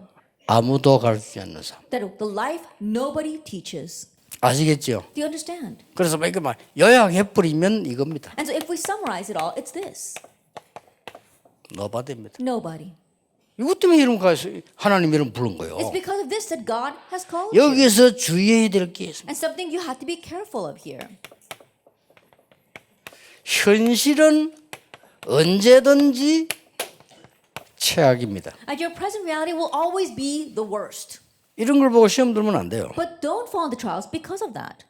아무도 가르치지 않는 삶. That the life nobody teaches. 아시겠죠? Do you understand? 그래서 이렇게 막 요약해버리면 이겁니다. And so if we summarize it all, it's this. 노바디입니다. Nobody. 이것 때문에 이름 가서 하나님 이름 부른 거예요. It's because of this that God has called you. 여기서 주의해야 될 게 있습니다. And something you have to be careful of here. 현실은 언제든지 최악입니다. And your present reality will always be the worst. 이런 걸 보고 시험 들면 안 돼요. But don't fall into trials because of that.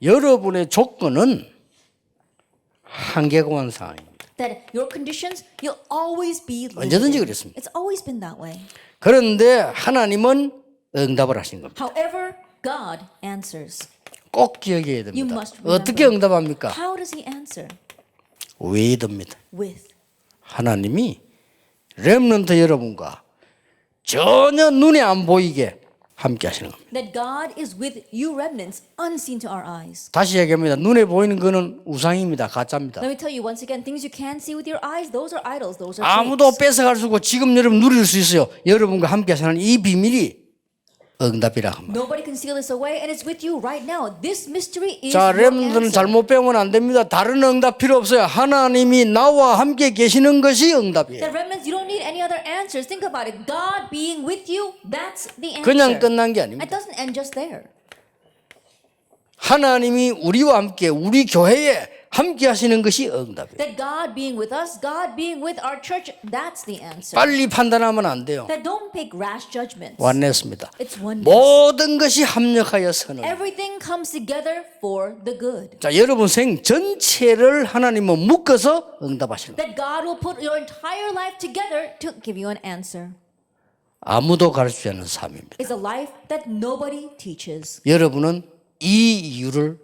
여러분의 조건은 한계공한 상황입니다. That your conditions, you'll always be 언제든지 limited. 그랬습니다. It's always been that way. 그런데 하나님은 응답을 하신 겁니다. However, God answers. 꼭 기억해야 You 됩니다. must remember. 어떻게 응답합니까? How does he answer? with입니다. With. 하나님이 렘넌트 여러분과 전혀 눈에 안 보이게 함께 하시는 겁니다. That God is with you remnants unseen to our eyes. 다시 얘기합니다. 눈에 보이는 거는 우상입니다. 가짜입니다. Let me tell you once again, things you can't see with your eyes, those are idols, those are 아무도 fakes. 뺏어갈 수 없고 지금 여러분 누릴 수 있어요. 여러분과 함께 하시는 이 비밀이 응답이라 합니다. Nobody can steal this away, and it's with you right now. This mystery is 자, your 렘넌트는 answer. 잘못 배우면 안 됩니다. 다른 응답 필요 없어요. 하나님이 나와 함께 계시는 것이 응답이에요. The remnants, you don't need any other answers. Think about it. God being with you, that's the answer. 그냥 끝난 게 It 아닙니다. doesn't end just there. 하나님이 우리와 함께 우리 교회에 함께 하시는 것이 응답이에요. That God being with us, God being with our church, that's the answer. 빨리 판단하면 안 돼요. That don't make rash judgments. 완냈습니다. It's oneness. 모든 것이 합력하여 선을. Everything comes together for the good. 자, 여러분 생 전체를 하나님은 묶어서 응답하시는 거예요. That God will put your entire life together to give you an answer. 아무도 가르치지 않는 삶입니다. It's a life that nobody teaches. 여러분은 이 이유를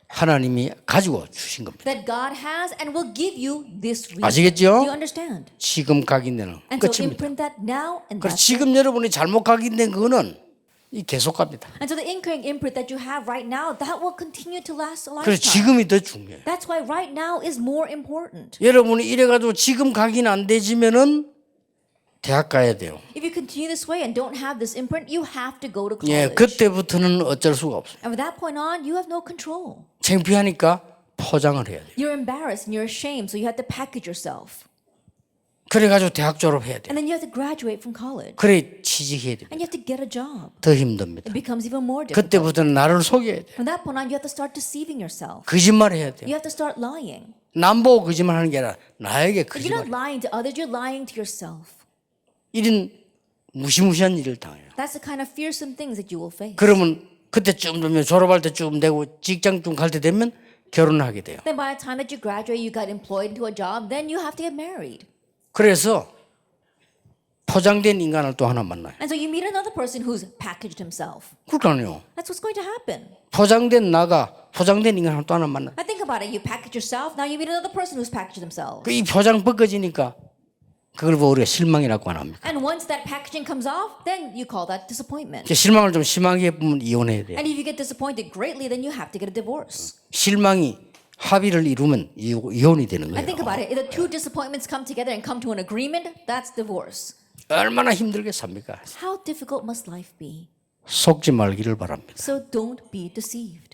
하나님이 가지고 주신 겁니다. That God has and will give you this reason. 아시겠죠? Do you understand? 지금 각인되는 And so 끝입니다. imprint that now and 그래서 that's it. 지금 여러분이 잘못 각인된 그거는 이 계속 갑니다. And so the incorrect imprint that you have right now, that will continue to last a 그래서 lifetime. 지금이 더 중요해요. That's why right now is more important. 여러분이 이래가지고 지금 각인 안 되지면은 대학 가야 돼요. If you continue this way and don't have this imprint, you have to go to 예, college. 그때부터는 어쩔 수가 없어요. And from that point on, you have no control. 창피하니까 포장을 해야 돼요. You're embarrassed and you're ashamed, so you have to package yourself. 그래가지고 대학 졸업해야 돼요. And then you have to graduate from college. 그래 취직해야 돼요. And you have to get a job. 더 힘듭니다. It becomes even more difficult. 그때부터는 나를 속여야 돼요. From that point on, you have to start deceiving yourself. 거짓말해야 돼요. You have to start lying. 남 보고 거짓말하는 게 아니라 나에게 But you're 거짓말. not lying to others, you're lying to yourself. 이런 무시무시한 일을 당해요. That's the kind of fearsome things that you will face. 그러면 그때쯤 되면 졸업할 때쯤 되고 직장쯤 갈 때 되면 결혼하게 돼요. Then by the time that you graduate, you got employed into a job, then you have to get married. 그래서 포장된 인간을 또 하나 만나요. And so you meet another person who's packaged himself. 그러니까요. That's what's going to happen. 포장된 나가 포장된 인간을 또 하나 만나. I think about it. You package yourself, now you meet another person who's packaged themselves. 그 이 포장 벗겨지니까 그걸 보고 우리가 실망이라고 안 합니까? And once that packaging comes off, then you call that disappointment. 이제 실망을 좀 심하게 보면 이혼해야 돼요. And if you get disappointed greatly, then you have to get a divorce. 실망이 합의를 이루면 이혼이 되는 And think 거예요. about it. If the two disappointments come together and come to an agreement, that's divorce. 얼마나 힘들게 삽니까? How difficult must life be? 속지 말기를 바랍니다. So don't be deceived.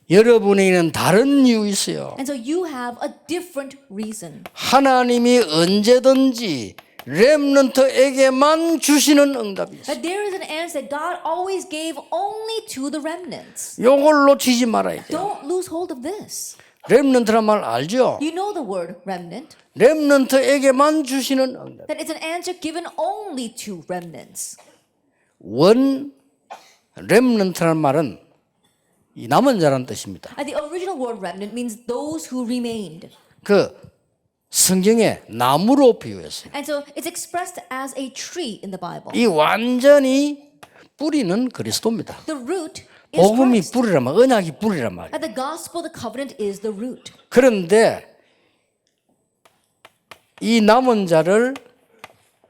여러분에게는 다른 이유 있어요. And so you have a different reason. 하나님이 언제든지 렘넌트에게만 주시는 응답이 있어요. That there is an answer that God always gave only to the remnants. 요걸 놓치지 말아야 돼요. Don't lose hold of this. 렘넌트란 말 알죠? You know the word remnant. 렘넌트에게만 주시는 응답. That it's an answer given only to remnants. 원 렘넌트란 말은 이 남은 자란 뜻입니다. And the original word remnant means those who remained. 그 성경에 나무로 비유했어요. And so it's expressed as a tree in the Bible. 이 완전히 뿌리는 그리스도입니다. The root is 복음이 Christ. 뿌리란 말, 언약이 뿌리란 말. And the gospel, the covenant is the root. 그런데 이 남은 자를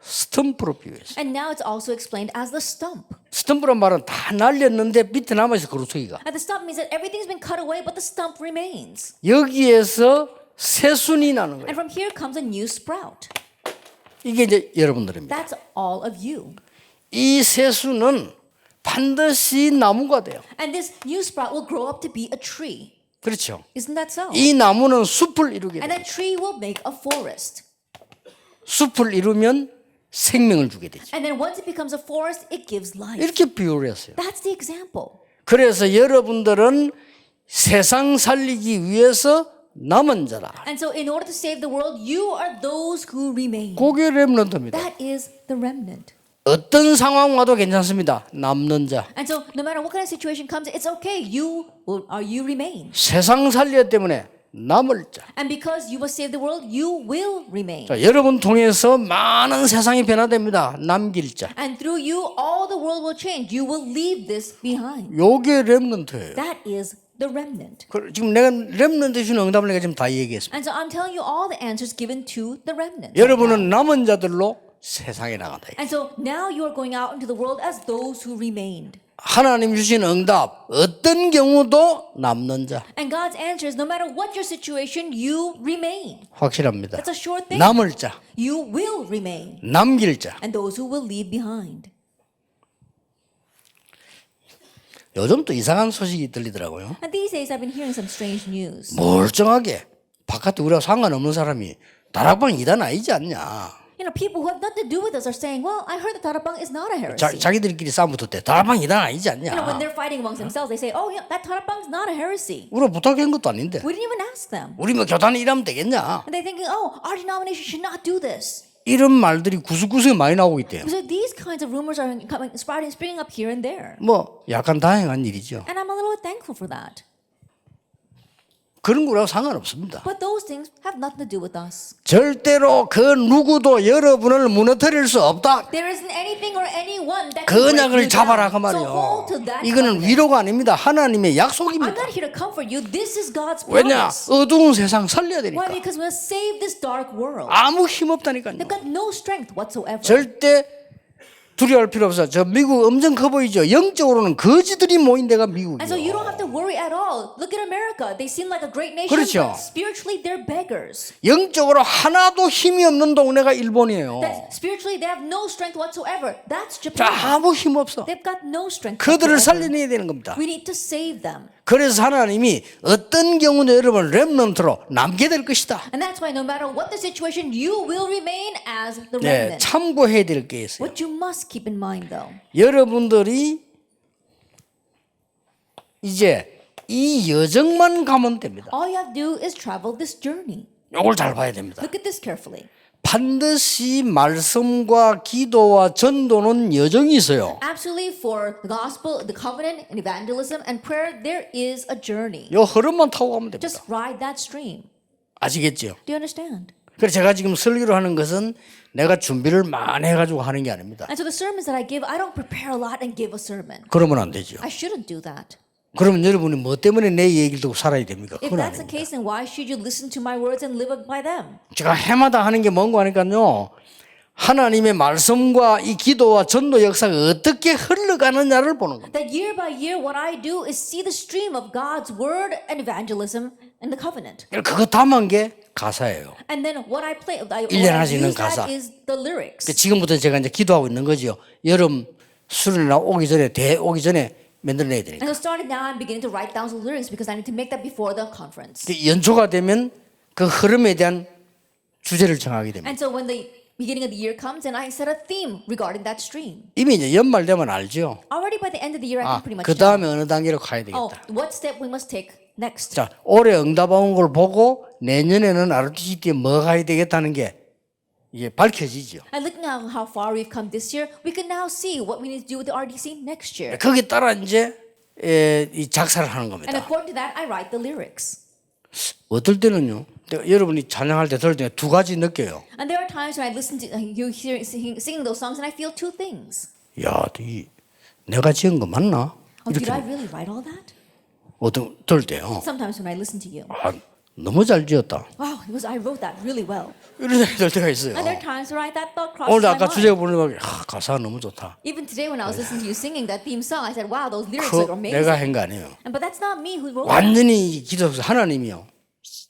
스탬프로 비유했어요. And now it's also explained as the stump. 스탬프란 말은 다 날렸는데 밑에 남아있어 그루터기가. And the stump means that everything's been cut away, but the stump remains. 여기에서 새순이 나는 거예요. And from here comes a new sprout. 이게 이제 여러분들입니다. That's all of you. 이 새순은 반드시 나무가 돼요. And this new sprout will grow up to be a tree. 그렇죠. Isn't that so? 이 나무는 숲을 이루게 And 돼요. that tree will make a forest. 숲을 이루면 생명을 주게 되죠. And then once it becomes a forest, it gives life. 이렇게 비유를 했어요. That's the example. 그래서 여러분들은 세상 살리기 위해서 남은 자라. And so in order to save the world, you are those who remain. 그게 렘넌트입니다. That is the remnant. 어떤 상황 와도 괜찮습니다. 남는 자. And so no matter what kind of situation comes, it's okay. You remain. 세상 살려 때문에 남을 자. And because you must save the world, you will remain. 자, 여러분 통해서 많은 세상이 변화됩니다. 남길 자. And through you, all the world will change. You will leave this behind. 요게 렘넌트예요. That is the remnant. 지금 내가 렘넌트 주는 응답을 내가 지금 다 얘기했습니다. And so I'm telling you all the answers given to the remnant. 여러분은 남은 자들로 세상에 나간다. And so now you are going out into the world as those who remained. 하나님 주신 응답 어떤 경우도 남는 자. And God's answer is no matter what your situation, you remain. 확실합니다. That's a sure thing. 남을 자, You will remain. 남길 자. And those who will leave behind. 요즘 또 이상한 소식이 들리더라고요. And these days I've been hearing some strange news. 멀쩡하게 바깥에 우리와 상관없는 사람이 다락방 이단 아니지 않냐. You know, people who have nothing to do with us are saying, well, I heard that Tarapang is not a heresy. 자기들끼리 싸움 붙을 때 다락방 이단 아니지 You know, when 않냐. they're fighting amongst themselves, they say, oh, yeah, that Tarapang is not a heresy. 우리가 부탁한 것도 아닌데. We didn't even ask them. 우리 뭐 교단이 일하면 되겠냐. And they're thinking, oh, our denomination should not do this. 이런 말들이 구석구석에 많이 나오고 있대요. So these kinds of rumors are springing up here and there. 뭐 약간 다행한 일이죠. And I'm a little thankful for that. 그런 거라고 상관없습니다. But those things have nothing to do with us. 절대로 그 누구도 여러분을 무너뜨릴 수 없다. There isn't anything or anyone that 그 can break 언약을 you 잡아라 그 down. So hold to 말이요. that 이거는 covenant. 위로가 아닙니다. 하나님의 I'm 약속입니다. not here to comfort you. This is God's 왜냐? promise. 어두운 세상 살려야 Why? 되니까. Because we must save this dark world. 아무 힘 없다니까요. They've got no strength whatsoever. 절대 두려워할 필요 없어. 저 미국 엄청 커 보이죠. 영적으로는 거지들이 모인 데가 And so you 미국이에요. don't have to worry at all. Look at America. They seem like a great nation, 그렇죠. but spiritually they're beggars. 영적으로 하나도 힘이 없는 동네가 일본이에요. That spiritually they have no strength whatsoever. That's 자, Japan. 아무 힘 없어. They've got no strength 그들을 whatsoever. 살려내야 되는 겁니다. We need to save them. 그래서 하나님이 어떤 경우도 여러분을 렘넌트로 남게 될 것이다. And that's why no matter what the situation, you will remain as the 네, remnant. 참고해야 될 게 있어요. What you must keep in mind though, 여러분들이 이제 이 여정만 가면 됩니다. all you have to do is travel this journey. 이걸 잘 봐야 됩니다. Look at this carefully. 반드시 말씀과 기도와 전도는 여정이 있어요. Absolutely, for the gospel, the covenant, and evangelism and prayer, there is a journey. 이 흐름만 타고 가면 됩니다. Just ride that stream. 아시겠죠? Do you understand? 그래서 제가 지금 설교를 하는 것은 내가 준비를 많이 해가지고 하는 게 아닙니다. And so the sermons that I give, I don't prepare a lot and give a sermon. 그러면 안 되죠. I shouldn't do that. 그러면 여러분이 뭐 때문에 내 얘기를 듣고 살아야 됩니까? If 그건 that's the 아닙니다. case, then why should you listen to my words and live by them? 제가 해마다 하는 게 뭔가 하니까요. 하나님의 말씀과 이 기도와 전도 역사가 어떻게 흘러가느냐를 보는 겁니다. That year by year, what I do is see the stream of God's word and evangelism and the covenant. 그거 담은 게 가사예요. And then what I play, what 일년 I 할 수 있는 use that 가사. is the lyrics. 지금부터 제가 이제 기도하고 있는 거죠. 여름 수련회 오기 전에 오기 전에 만들어내야 되니까. And so starting now, I'm beginning to write down the lyrics because I need to make that before the conference. 연초가 되면 그 흐름에 대한 주제를 정하게 됩니다. And so when the beginning of the year comes, and I set a theme regarding that stream. 이미 이제 연말 되면 알죠. Already by the end of the year, I can pretty much 그 know. 다음에 어느 단계로 가야 Oh, 되겠다. what step we must take next. 자, 올해 응답 온 걸 보고 내년에는 RTCT에 뭐 가야 되겠다는 게 이게 밝혀지죠. And looking at how far we've come this year, we can now see what we need to do with the RDC next year. 거기에 따라 이제 이 작사를 하는 And 겁니다. according to that, I write the lyrics. 어떨 때는요. 여러분이 찬양할 때 들을 때 두 가지 느껴요. And there are times when I listen to you hear singing those songs, and I feel two things. 야, 내가 지은 거 맞나? Oh, did 이렇게 I really write all that? 어떤 들을 때요. Sometimes when I listen to you, 너무 잘 지었다. wow, I wrote that really well. 이런 생각이 들 때가 있어요. And there are times where that thought crosses 오늘 my 아까 mind. 주제 부르는 가사가 너무 좋다. Even today when I was listening to you singing that theme song, I said, wow, those lyrics 그 look amazing. 내가 한 거 아니에요. But that's not me who wrote that. 완전히 기도에서 하나님이요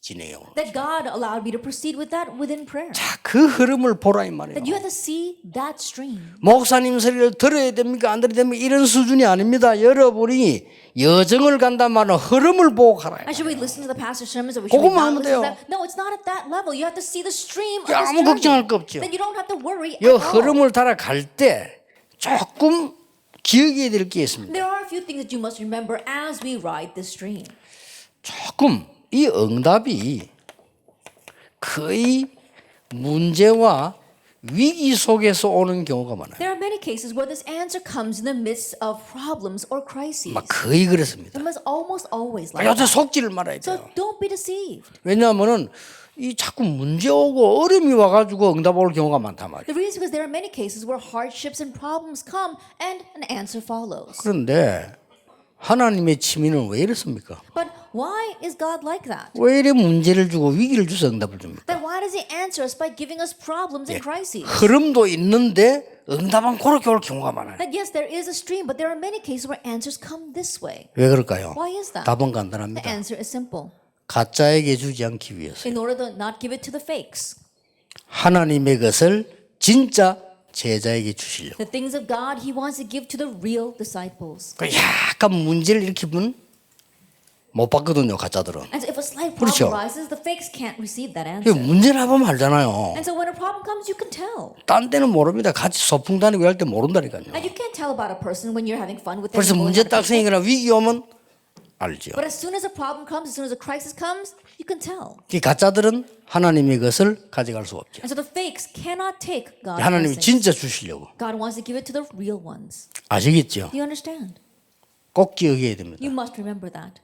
진행해 오는. That God allowed me to proceed with that within prayer. 자, 그 흐름을 보라 이 말이에요. That you have to see that stream. 목사님 소리를 들어야 됩니까? 안 들어야 됩니까? 이런 수준이 아닙니다. 여러분이 여정을 간단 말은 흐름을 보고 가라. And should we listen to the pastor's sermons or we should we 그것만 not 하면 listen to 돼요. them? No, it's not at that level. You have to see the stream of 아무 this 걱정할 journey. 거 없죠. Then you don't have to worry 이 at all. 흐름을 따라갈 때 조금 기억해야 될 게 있습니다. There are a few things that you must remember as we ride this stream. 조금 이 응답이 거의 문제와 위기 속에서 오는 경우가 많아요. There are many cases where this answer comes in the midst of problems or crises. 막 거의 그렇습니다. It was almost always like 여태 that. 속지를 말아야 돼요. So don't be deceived. 왜냐하면은 이 자꾸 문제 오고 어려움이 와가지고 응답 올 경우가 많단 말이에요. The reason is there are many cases where hardships and problems come and an answer follows. 그런데 하나님의 취미는 왜 이렇습니까? But why is God like that? 왜 이래 문제를 주고 위기를 주서 응답을 줍니까? Then why does He answer us by giving us problems and crises? 흐름도 있는데 응답은 그렇게 올 경우가 많아요. That yes, there is a stream, but there are many cases where answers come this way. 왜 그럴까요? Why is that? 답은 The 간단합니다. answer is simple. 가짜에게 주지 않기 위해서 In order to not give it to the fakes. 하나님의 것을 진짜 제자에게 주시려고. The things of God He wants to give to the real disciples. 그 약간 문제를 일으키면 못 받거든요, 가짜들은. And so if a slight 그렇죠. problem arises, the fakes can't receive that 그 answer. 문제를 해보면 알잖아요. And so when a problem comes, you can tell. 딴 때는 모릅니다. 같이 소풍 다니고 할 때 모른다니까요. And you can't tell about a person when you're having fun with them. 그래서 and going 문제 on a 딱 picnic. 생기거나 위기 오면 알죠. But as soon as a problem comes, as soon as a crisis comes, you can tell. 그 가짜들은 하나님의 것을 가져갈 수 없죠. And so the fakes cannot take God's 하나님이 blessings. 진짜 주시려고. God wants to give it to the real ones. 아시겠죠? Do you understand? 꼭 기억해야 됩니다. You must remember that.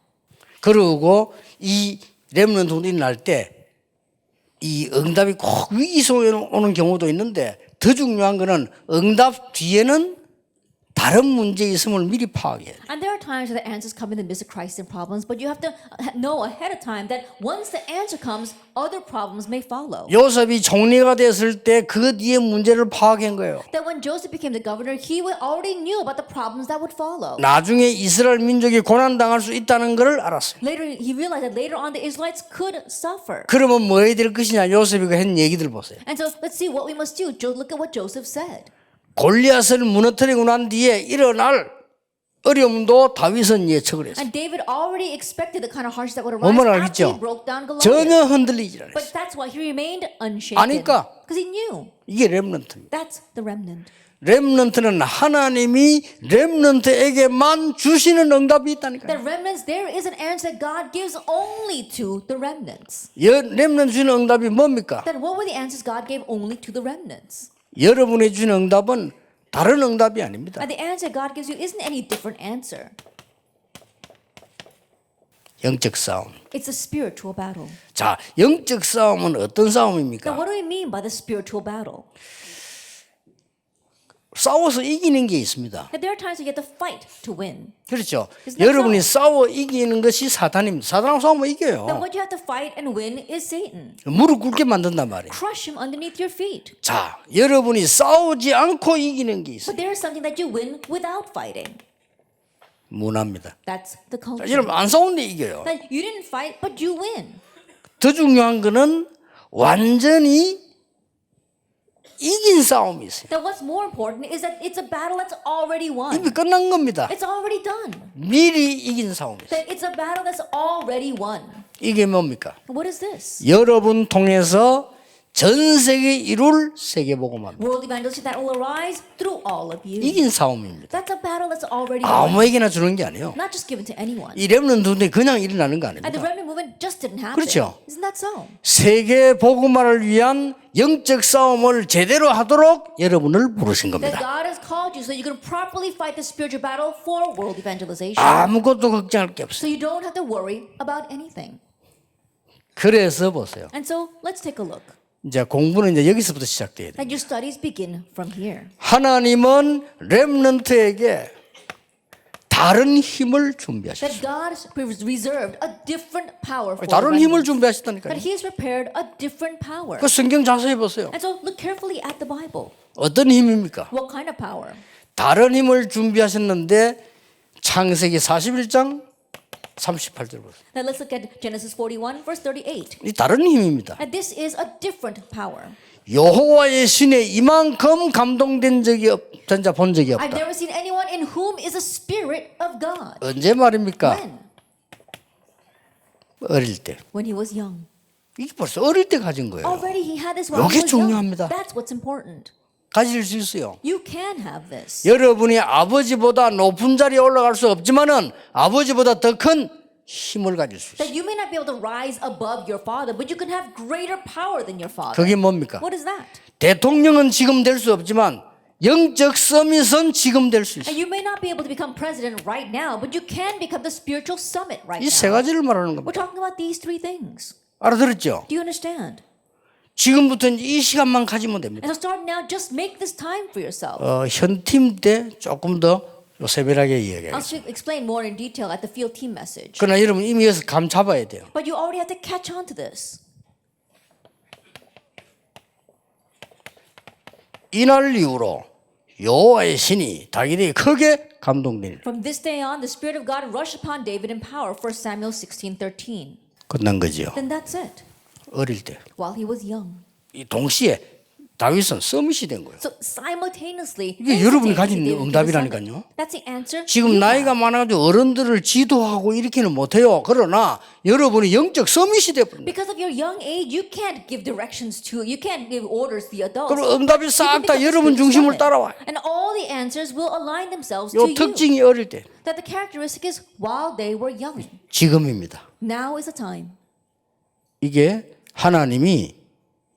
그리고 이 렘넌트 일어날 때 이 응답이 꼭 위기 속에 오는 경우도 있는데 더 중요한 거는 응답 뒤에는 다른 문제 있음을 미리 파악해야 돼요. And there are times where the answers come in the midst of crisis and problems, but you have to know ahead of time that once the answer comes, other problems may follow. 요셉이 총리가 됐을 때 그 뒤에 문제를 파악한 거예요. That when Joseph became the governor, he already knew about the problems that would follow. 나중에 이스라엘 민족이 고난당할 수 있다는 것을 알았어요. Later, he realized that later on the Israelites could suffer. 그러면 뭐 해야 될 것이냐? 요셉이 한 얘기들 보세요. And so let's see what we must do. Look at what Joseph said. 골리앗을 무너뜨리고 난 뒤에 일어날 어려움도 다윗은 예측을 했어요. And David already expected the kind of hardship that would 뭐만 arise after he 알겠죠? broke down Goliath. 전혀 흔들리지 않았어요. But that's why he remained unshaken. 아니까. Because he knew. 이게 렘넌트입니다. That's the remnant. 렘넌트는 하나님이 렘넌트에게만 주시는 응답이 있다니까요. The remnants, there is an answer that God gives only to the remnants. 렘넌트 주는 응답이 뭡니까? Then what were the answers God gave only to the remnants? 여러분이 주는 응답은 다른 응답이 아닙니다. And the answer God gives you isn't any different answer. 영적 싸움. It's a spiritual battle. 자, 영적 싸움은 어떤 Now, 싸움입니까? what do we mean by the spiritual battle? 싸워서 이기는 게 있습니다. That there are times you get to fight to win. 그렇죠. Isn't that 여러분이 so? 싸워 이기는 것이 사탄입니다. 사탄하고 싸우면 Then 이겨요. what you have to fight and win is Satan. 무릎 꿇게 만든단 말이에요. Crush him underneath your feet. 자, 여러분이 싸우지 않고 이기는 게 있어요. But there is something that you win without fighting. 문화입니다. That's the 자, culture. 여러분 안 싸우는데 이겨요. That you didn't fight, but you win. 더 중요한 거는 완전히 이긴 싸움이 있어요. That what's more important is that it's a battle that's already won. 이미 끝난 겁니다. It's already done. 미리 이긴 싸움이 있어요. That it's a battle that's already won. 이게 뭡니까? What is this? 여러분 통해서 전 세계 이룰 세계복음화입니다. World evangelism that will arise through all of you. 이긴 싸움입니다. That's a battle that's already won. 아무에게나 주는 게 아니에요. Not just given to anyone. 이 렘넌트인데 그냥 일어나는 거 And the 아닙니다. remnant movement just didn't happen. 그렇죠. Isn't that so? 세계 복음화를 위한 영적 싸움을 제대로 하도록 여러분을 부르신 That 겁니다. God has called you so you can properly fight the spiritual battle for world evangelization. 아무것도 걱정할 게 So 없어요. you don't have to worry about anything. 그래서 보세요. And so let's take a look. 이제 공부는 이제 여기서부터 시작돼야 돼요. And your studies begin from here. 하나님은 렘넌트에게 다른 힘을 준비하셨어요. That God has reserved a different power for the 다른 힘을 remnant. 준비하셨다니까요. That He has prepared a different power. 그 성경 자세히 보세요. And so look carefully at the Bible. 어떤 힘입니까? What kind of power? 다른 힘을 준비하셨는데 창세기 41장 38절 보세요. Now let's look at Genesis 41 verse 38. 이 다른 힘입니다. And this is a different power. 여호와의 신에 이만큼 감동된 적이 없던 자 본 적이 I've 없다. never seen anyone in whom is a spirit of God. 언제 말입니까? When? 어릴 때. When he was young. 이게 벌써 어릴 때 가진 거예요. Already he had this while 이게 he was young. 중요합니다. That's what's important. 가질 수 있어요. You can have this. 여러분이 아버지보다 높은 자리에 올라갈 수 없지만은 아버지보다 더 큰 힘을 가질 수 있어요. That you may not be able to rise above your father, but you can have greater power than your father. 그게 뭡니까? What is that? 대통령은 지금 될 수 없지만 영적 서밋은 지금 될 수 있어요. And you may not be able to become president right now, but you can become the spiritual summit right 이 세 now. 가지를 말하는 We're 겁니다. talking about these three things. 알아들었죠? Do you understand? 지금부터 이제 이 시간만 가지면 됩니다. And so start now, just make this time for yourself. 현팀 때 조금 더 세밀하게 이야기해요. I'll explain more in detail at the field team message. 그러나 여러분 이미 여기서 감 잡아야 돼요. But you already have to catch on to this. 이날 이후로 여호와의 신이 다윗에게 크게 감동되니 From this day on, the Spirit of God rushed upon David in power. 1 Samuel 16:13. 끝난 거지요. Then that's it. 어릴 때. While he was young. 이 동시에 다윗은 서밋이 된 거예요. So simultaneously, 이게 여러분이 가진 David became the 응답이라니까요. summit. That's the answer. 지금 you 나이가 have. 많아가지고 어른들을 지도하고 이렇게는 못해요. 그러나 여러분이 영적 서밋이 돼버립니다. Because of your young age, you can't give directions to, you can't give orders to the adults. 그럼 응답이 You 싹 can 다 become 여러분 spiritual 중심을 summit. 따라와요. And all the answers will align themselves 요 to you. 특징이 어릴 때. That the characteristic is while they were young. 지금입니다. Now is the time. 이게 하나님이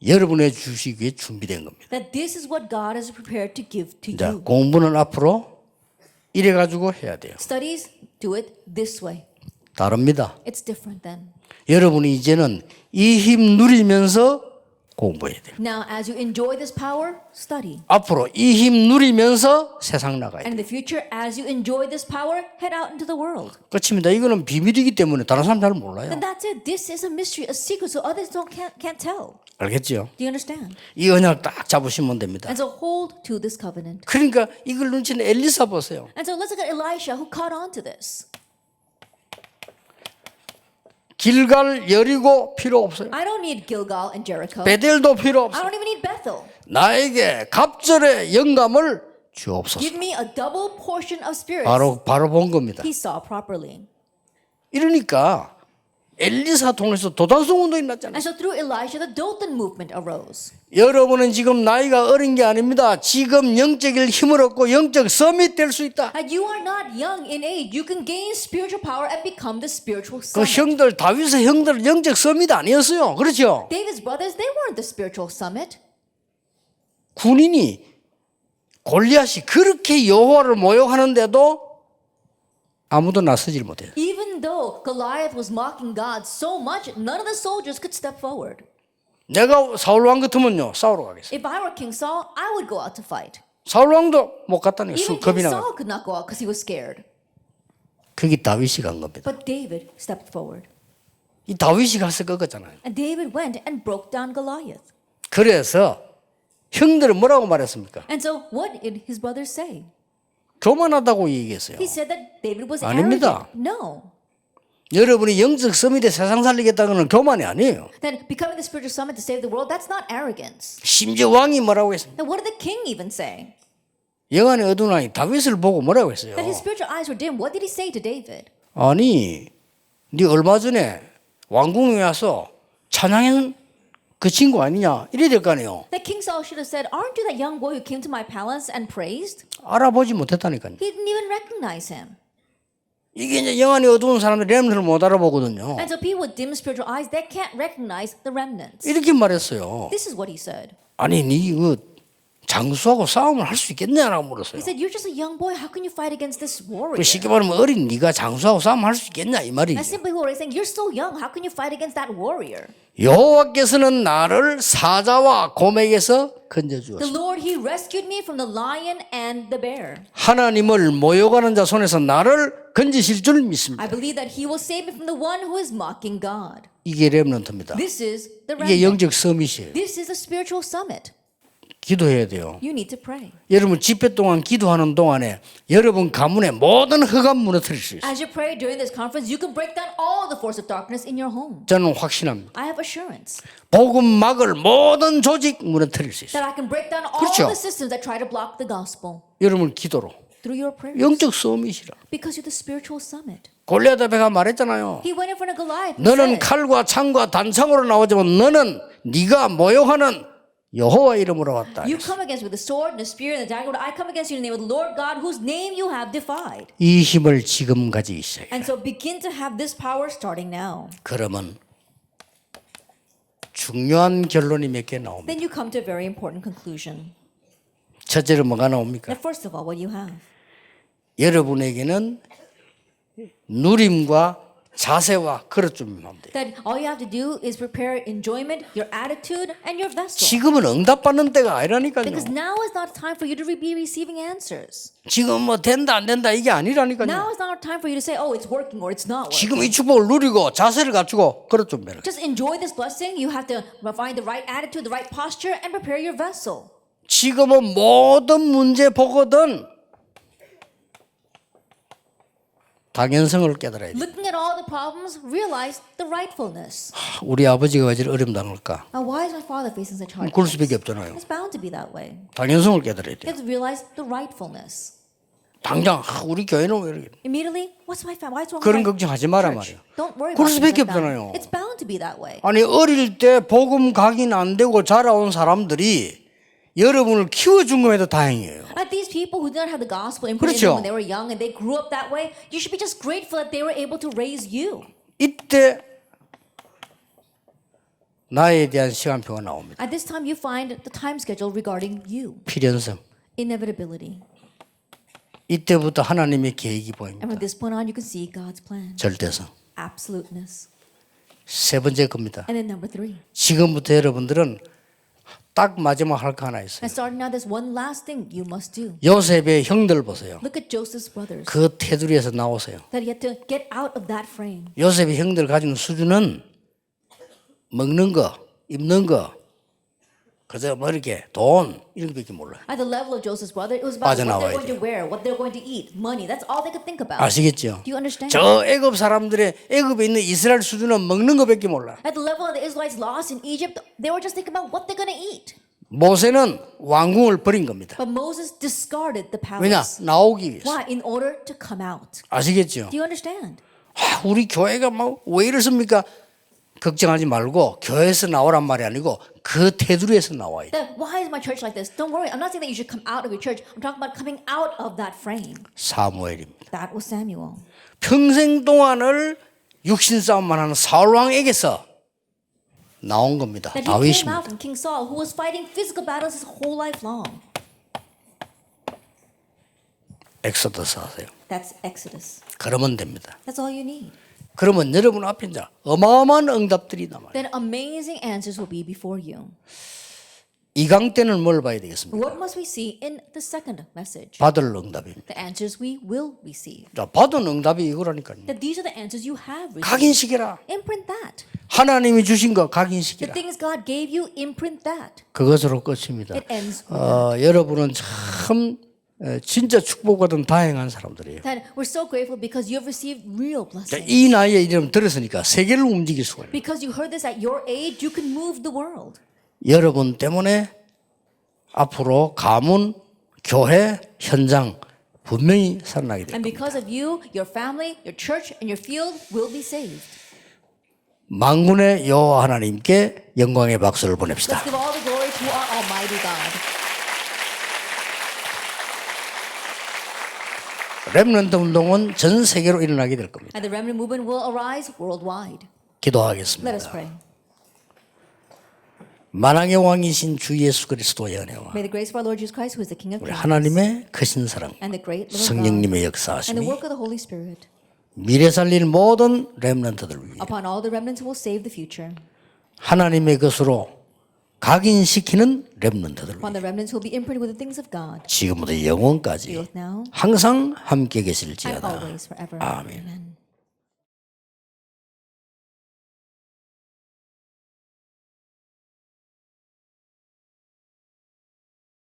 여러분에 주시기에 준비된 겁니다. That this is what God has prepared to give to 자, you. 공부는 앞으로 이래 가지고 해야 돼요. Studies, do it this way. 다릅니다. It's different then. 여러분이 이제는 이 힘 누리면서 공부해야 돼요. Now, as you enjoy this power, study. 앞으로 이 힘 누리면서 세상 나가야 And 돼요. in the future, as you enjoy this power, head out into the world. 끝입니다. 이거는 비밀이기 때문에 다른 사람 잘 몰라요. And that's it. This is a mystery, a secret, so others can't tell. 알겠죠? Do you understand? 이 언약 딱 잡으시면 됩니다. And so hold to this covenant. 그러니까 이걸 눈치는 엘리사 보세요. And so let's look at Elisha who caught on to this. 길갈 여리고 필요 없어요. I don't need Gilgal and Jericho. 베델도 필요 I 없어요. don't even need Bethel. 나에게 갑절의 영감을 주옵소서. Give me a double portion of spirits. 바로 본 겁니다. He saw properly. 이러니까 엘리사 통해서 도단성 운동이 났잖아요. And so through Elisha, the Dothan movement arose. 여러분은 지금 나이가 어린 게 아닙니다. 지금 영적인 힘을 얻고 영적 서밋 될 수 있다. And you are not young in age. You can gain spiritual power and become the spiritual 그 summit. 형들 다윗의 형들 영적 서밋 아니었어요. 그렇죠? David's brothers, they weren't the spiritual summit. 군인이 골리앗이 그렇게 여호와를 모욕하는데도 아무도 나서질 못해요. Even though Goliath was mocking God so much, none of the soldiers could step forward. 내가 사울 왕 같으면요 싸우러 가겠어요. If I were King Saul, I would go out to fight. 사울 왕도 못 갔다니까 Even 겁이 King 나가. Saul could not go out because he was scared. 그게 다윗이 간 겁니다. But David stepped forward. 이 다윗이 가서 꺾었잖아요. And David went and broke down Goliath. 그래서 형들은 뭐라고 말했습니까? And so what did his brothers say? 교만하다고 얘기했어요. He said that David was 아닙니다. arrogant. No. 여러분이 영적 서밋에 세상 살리겠다는 건 교만이 아니에요. That becoming the spiritual summit to save the world, that's not arrogance. 심지어 왕이 뭐라고 했습니까? Now what did the king even say? 영안의 어두운 왕이 다윗을 보고 뭐라고 했어요? That his spiritual eyes were dim. What did he say to David? 아니, 네 얼마 전에 왕궁에 와서 찬양한 그 친구 아니냐? 이래야 될 거 아니에요. That King Saul should have said, aren't you that young boy who came to my palace and praised? 알아보지 못했다니까요. He didn't even recognize him. 이게 이제 영안이 어두운 사람들이 렘넌트를 못 알아보거든요. And so people with dim spiritual eyes, they can't recognize the remnants. 이렇게 말했어요. This is what he said. 아니, 네 그 장수하고 싸움을 할 수 있겠냐라고 물었어요. He said, you're just a young boy. How can you fight against this warrior? 그 쉽게 말하면 어린 네가 장수하고 싸움을 할 수 있겠냐 이 말이죠. And simply what he's saying, you're so young. How can you fight against that warrior? 여호와께서는 나를 사자와 곰에게서 건져 The 주었습니다. Lord, he rescued me from the lion and the bear. 하나님을 모욕하는 자 손에서 나를 건지실 줄 믿습니다. I believe that he will save me from the one who is mocking God. 이게 렘넌트입니다. This is the 이게 remnant. 영적 서밋이에요. This is a spiritual summit. 기도해야 돼요. You need to pray. 여러분 집회 동안 기도하는 동안에 여러분 가문의 모든 흑암 무너뜨릴 수 있어요. As you pray during this conference, you can break down all the force of darkness in your home. 저는 확신합니다. I have assurance 복음 막을 모든 조직 무너뜨릴 수 있어요. that I can break down all 그렇죠. the systems that try to block the gospel 여러분 기도로 through your prayers. 영적 서밋이라. Because you're the spiritual summit. 골리앗 앞에가 말했잖아요. He went in front of Goliath and 너는 said, 칼과 창과 단창으로 나오지만 너는 네가 모욕하는 여호와 이름으로 왔다. You come against with the sword and the spear and the dagger. I come against you in the name of the Lord God, whose name you have defied. 이 힘을 지금 가지기 시작해. And so begin to have this power starting now. 그러면 중요한 결론이 몇 개 나옵니다. Then you come to a very important conclusion. 첫째로 뭐가 나옵니까? Now, first of all, what you have. 여러분에게는 누림과 자세와 그릇 준비하면 돼요. That all you have to do is prepare enjoyment, your attitude, and your vessel. 지금은 응답받는 때가 아니라니까요. Because now is not time for you to be receiving answers. 지금 뭐 된다 안 된다 이게 아니라니까요. Now is not time for you to say, oh, it's working or it's not working. 지금 이 축복을 누리고 자세를 갖추고 그릇 준비를. Just enjoy this blessing. You have to find the right attitude, the right posture, and prepare your vessel. 지금은 모든 문제 보거든 당연성을 깨달아야 돼. Looking at all the problems, realize the rightfulness. 우리 아버지가 왜 저리 어려움 당할까? Now, why is my father facing such hard 그럴 times? 수밖에 없잖아요. It's bound to be that way. 당연성을 깨달아야 You 돼. have to realize the rightfulness. 당장 우리 교회는 왜 이렇게 Immediately, what's my family? What's wrong 그런 with my 걱정하지 마라 church? 말이야. Don't worry 그럴 about 수밖에 things like 없잖아요. that. It's bound to be that way. 아니 어릴 때 복음 각인 안 되고 자라온 사람들이 여러분을 키워준 거에도 다행이에요. Like these people who did not have the gospel imprinted in 그렇죠. them when they were young and they grew up that way, you should be just grateful that they were able to raise you. 이때 나에 대한 시간표가 나옵니다. At this time, you find the time schedule regarding you, 필연성. inevitability. 이때부터 하나님의 계획이 And 보입니다. from this point on, you can see God's plan, 절대성. absoluteness. 세 번째 겁니다. And then number 3. 지금부터 여러분들은 딱 마지막 할 거 하나 있어요. And starting now, there's one last thing you must do. 요셉의 형들 보세요. Look at Joseph's brothers. 그 테두리에서 나오세요. That he had to get out of that frame. 요셉의 형들 가진 수준은 먹는 거, 입는 거, 그저 뭐 이렇게 돈 이런 것밖에 몰라요. At the level of Joseph's brother, it was about what 빠져나와야 they're going 돼요. to wear, what they're going to eat, money. That's all they could think about. 아시겠죠? Do you understand? 저 애굽 사람들의 애굽에 있는 이스라엘 수준은 먹는 것밖에 몰라. At the level of the Israelites lost in Egypt, they were just thinking about what they're going to eat. 모세는 왕궁을 버린 겁니다. But Moses discarded the 왜냐? palace. 나오기 위해서. Why? In order to come out. 아시겠죠? Do you understand? 우리 교회가 막 왜 이렇습니까? 걱정하지 말고 교회에서 나오란 말이 아니고 그 테두리에서 나와야 돼. That why is my church like this? Don't worry. I'm not saying that you should come out of your church. I'm talking about coming out of that frame. 사무엘입니다. That was Samuel. 평생 동안을 육신 싸움만 하는 사울 왕에게서 나온 겁니다. That he came out 다윗입니다. from King Saul, who was fighting physical battles his whole life long. 엑소더스 하세요. That's Exodus. 그러면 됩니다. That's all you need. 그러면 여러분 앞에 이제 어마어마한 응답들이 남아요. Then amazing answers will be before you. 이 강 때는 뭘 봐야 되겠습니까? What must we see in the second message? 받을 응답입니다. The answers we will receive. 자, 받은 응답이 이거라니까요. That these are the answers you have received. 각인시켜라. Imprint that. 하나님이 주신 거 The 각인시켜라. things God gave you, imprint that. 그것으로 끝입니다. It ends with 여러분은 참 진짜 축복받은 다행한 사람들이에요. that. We're so grateful because you have received real 자, blessings. 이 나이에 이름 들었으니까 세계를 움직일 수가 있어요. Because you heard this at your age, you can move the world. 여러분 때문에 앞으로 가문, 교회, 현장 분명히 살아나게 됩니다. And because of you, your family, your church, and your field will be saved. 만군의 여호와 하나님께 영광의 박수를 보냅시다. Let's give all the glory to our Almighty God. 렘넌트 운동은 전 세계로 일어나게 될 겁니다. And the remnant movement will arise worldwide. Let us 기도하겠습니다. pray. 만왕의 왕이신 주 예수 그리스도의 은혜와 May the grace of our Lord Jesus Christ, who is the King of 우리 Kings, 하나님의 크신 사랑, and the great love of God, 성령님의 and the 역사하심이 work of the Holy Spirit 미래 살릴 모든 렘넌트들 위해 upon all the remnants who will save the future, 하나님의 것으로 각인시키는 렘넌트들 upon 위해 the remnants who will be imprinted with the things of God, 지금부터 영원까지 both now 항상 함께 and 계실지어다. always forever. 아멘. Amen.